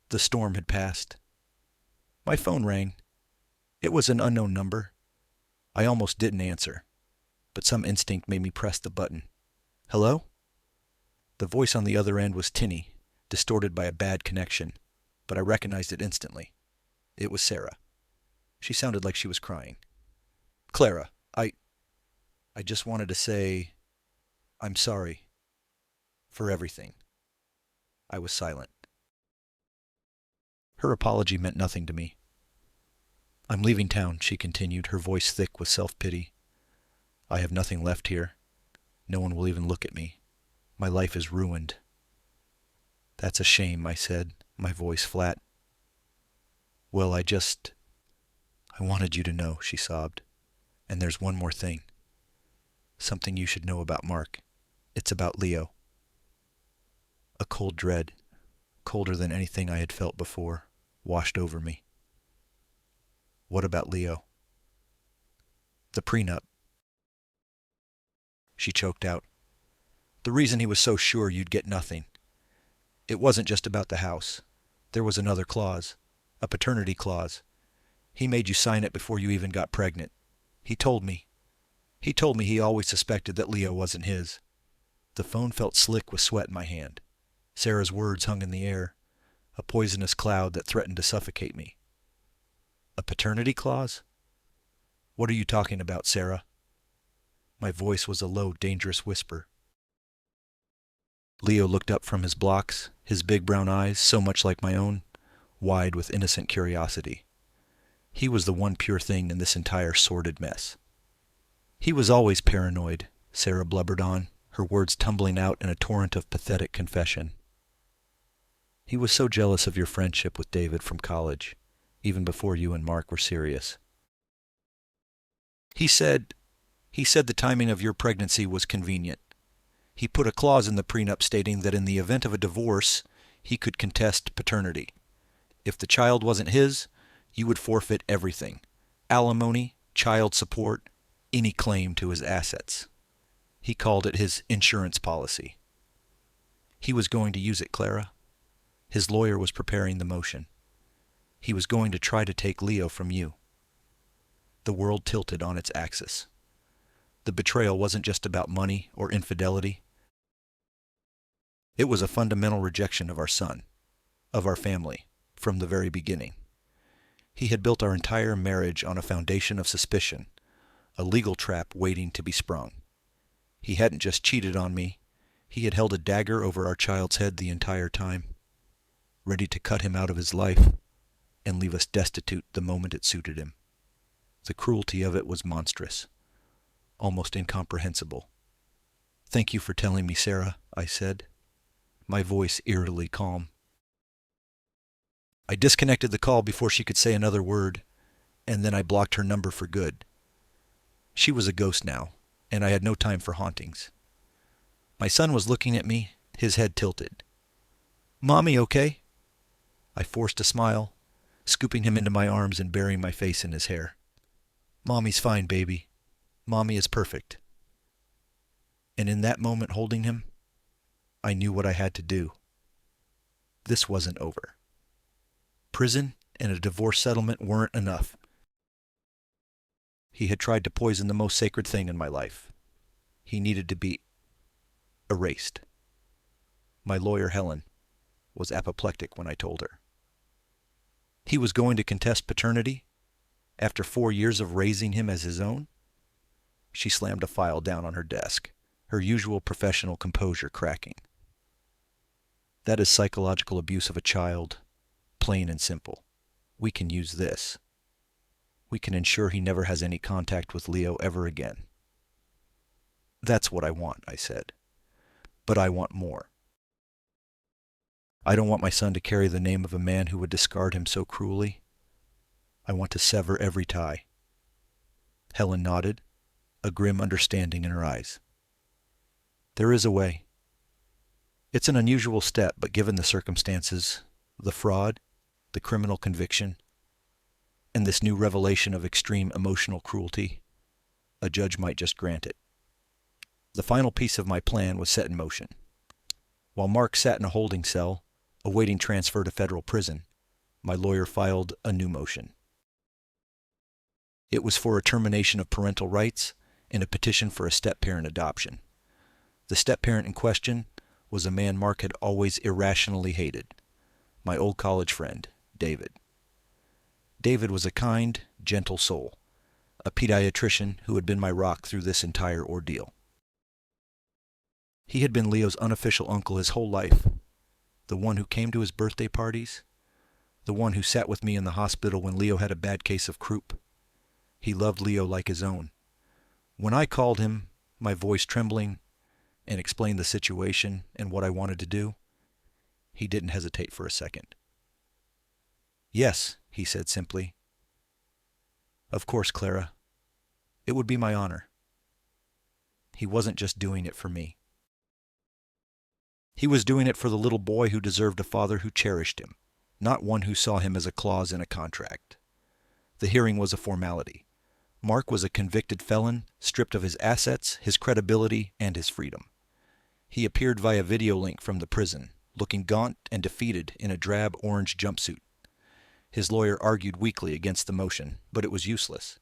The storm had passed. My phone rang. It was an unknown number. I almost didn't answer, but some instinct made me press the button. Hello? The voice on the other end was tinny, distorted by a bad connection, but I recognized it instantly. It was Sarah. She sounded like she was crying. Clara, I just wanted to say, I'm sorry for everything. I was silent. Her apology meant nothing to me. I'm leaving town, she continued, her voice thick with self-pity. I have nothing left here. No one will even look at me. My life is ruined. That's a shame, I said, my voice flat. Well, I wanted you to know, she sobbed. And there's one more thing. Something you should know about Mark. It's about Leo. A cold dread, colder than anything I had felt before, washed over me. What about Leo? The prenup. She choked out. The reason he was so sure you'd get nothing. It wasn't just about the house. There was another clause, a paternity clause. He made you sign it before you even got pregnant. He told me he always suspected that Leo wasn't his. The phone felt slick with sweat in my hand. Sarah's words hung in the air, a poisonous cloud that threatened to suffocate me. A paternity clause? What are you talking about, Sarah? My voice was a low, dangerous whisper. Leo looked up from his blocks, his big brown eyes, so much like my own, wide with innocent curiosity. He was the one pure thing in this entire sordid mess. He was always paranoid, Sarah blubbered on, her words tumbling out in a torrent of pathetic confession. He was so jealous of your friendship with David from college, even before you and Mark were serious. He said the timing of your pregnancy was convenient. He put a clause in the prenup stating that in the event of a divorce, he could contest paternity. If the child wasn't his, you would forfeit everything. Alimony, child support, any claim to his assets. He called it his insurance policy. He was going to use it, Clara. His lawyer was preparing the motion. He was going to try to take Leo from you. The world tilted on its axis. The betrayal wasn't just about money or infidelity. It was a fundamental rejection of our son, of our family, from the very beginning. He had built our entire marriage on a foundation of suspicion, a legal trap waiting to be sprung. He hadn't just cheated on me, he had held a dagger over our child's head the entire time, ready to cut him out of his life and leave us destitute the moment it suited him. The cruelty of it was monstrous, almost incomprehensible. Thank you for telling me, Sarah, I said, my voice eerily calm. I disconnected the call before she could say another word, and then I blocked her number for good. She was a ghost now, and I had no time for hauntings. My son was looking at me, his head tilted. Mommy, okay? I forced a smile, scooping him into my arms and burying my face in his hair. Mommy's fine, baby. Mommy is perfect. And in that moment holding him, I knew what I had to do. This wasn't over. Prison and a divorce settlement weren't enough. He had tried to poison the most sacred thing in my life. He needed to be erased. My lawyer, Helen, was apoplectic when I told her. He was going to contest paternity after 4 years of raising him as his own? She slammed a file down on her desk, her usual professional composure cracking. That is psychological abuse of a child, plain and simple. We can use this. We can ensure he never has any contact with Leo ever again. That's what I want, I said. But I want more. I don't want my son to carry the name of a man who would discard him so cruelly. I want to sever every tie." Helen nodded, a grim understanding in her eyes. "There is a way. It's an unusual step, but given the circumstances, the fraud, the criminal conviction, and this new revelation of extreme emotional cruelty, a judge might just grant it." The final piece of my plan was set in motion. While Mark sat in a holding cell, awaiting transfer to federal prison, my lawyer filed a new motion. It was for a termination of parental rights and a petition for a step-parent adoption. The step-parent in question was a man Mark had always irrationally hated, my old college friend, David. David was a kind, gentle soul, a pediatrician who had been my rock through this entire ordeal. He had been Leo's unofficial uncle his whole life, the one who came to his birthday parties, the one who sat with me in the hospital when Leo had a bad case of croup. He loved Leo like his own. When I called him, my voice trembling, and explained the situation and what I wanted to do, he didn't hesitate for a second. "Yes," he said simply. "Of course, Clara. It would be my honor." He wasn't just doing it for me. He was doing it for the little boy who deserved a father who cherished him, not one who saw him as a clause in a contract. The hearing was a formality. Mark was a convicted felon, stripped of his assets, his credibility, and his freedom. He appeared via video link from the prison, looking gaunt and defeated in a drab orange jumpsuit. His lawyer argued weakly against the motion, but it was useless.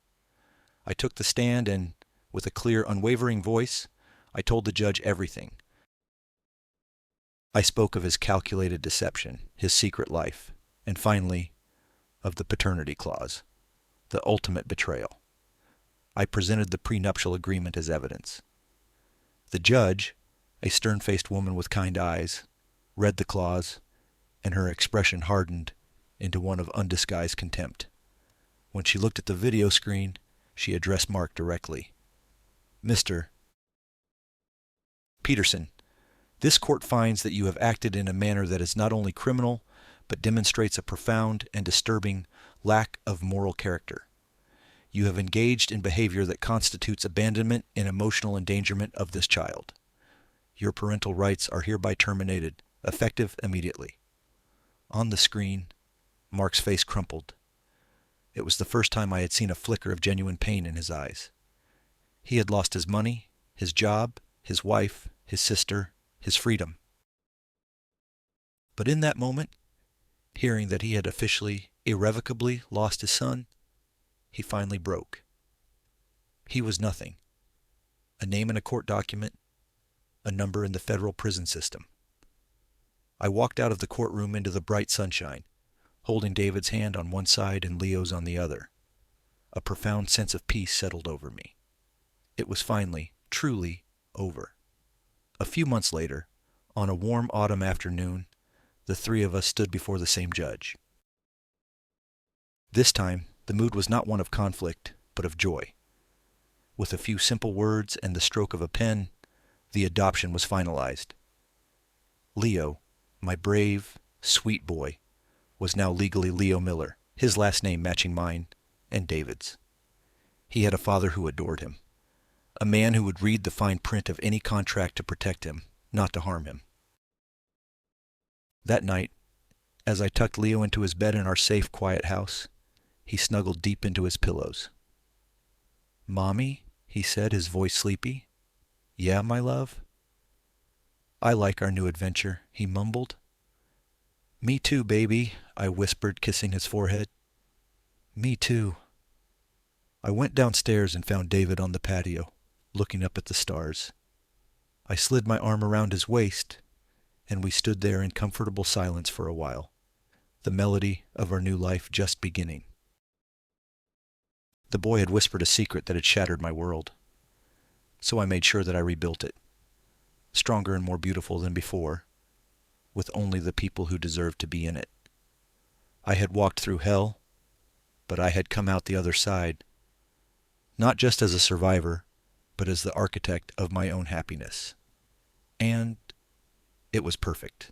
I took the stand and, with a clear, unwavering voice, I told the judge everything. I spoke of his calculated deception, his secret life, and finally, of the paternity clause, the ultimate betrayal. I presented the prenuptial agreement as evidence. The judge, a stern-faced woman with kind eyes, read the clause, and her expression hardened into one of undisguised contempt. When she looked at the video screen, she addressed Mark directly. "Mr. Peterson, this court finds that you have acted in a manner that is not only criminal, but demonstrates a profound and disturbing lack of moral character. You have engaged in behavior that constitutes abandonment and emotional endangerment of this child. Your parental rights are hereby terminated, effective immediately." On the screen, Mark's face crumpled. It was the first time I had seen a flicker of genuine pain in his eyes. He had lost his money, his job, his wife, his sister, his freedom. But in that moment, hearing that he had officially, irrevocably lost his son, he finally broke. He was nothing. A name in a court document, a number in the federal prison system. I walked out of the courtroom into the bright sunshine, holding David's hand on one side and Leo's on the other. A profound sense of peace settled over me. It was finally, truly, over. A few months later, on a warm autumn afternoon, the three of us stood before the same judge. This time, the mood was not one of conflict, but of joy. With a few simple words and the stroke of a pen, the adoption was finalized. Leo, my brave, sweet boy, was now legally Leo Miller, his last name matching mine and David's. He had a father who adored him, a man who would read the fine print of any contract to protect him, not to harm him. That night, as I tucked Leo into his bed in our safe, quiet house, he snuggled deep into his pillows. "Mommy," he said, his voice sleepy. "Yeah, my love?" "I like our new adventure," he mumbled. "Me too, baby," I whispered, kissing his forehead. "Me too." I went downstairs and found David on the patio, looking up at the stars. I slid my arm around his waist, and we stood there in comfortable silence for a while, the melody of our new life just beginning. The boy had whispered a secret that had shattered my world, so I made sure that I rebuilt it, stronger and more beautiful than before, with only the people who deserved to be in it. I had walked through hell, but I had come out the other side, not just as a survivor, but as the architect of my own happiness. And it was perfect.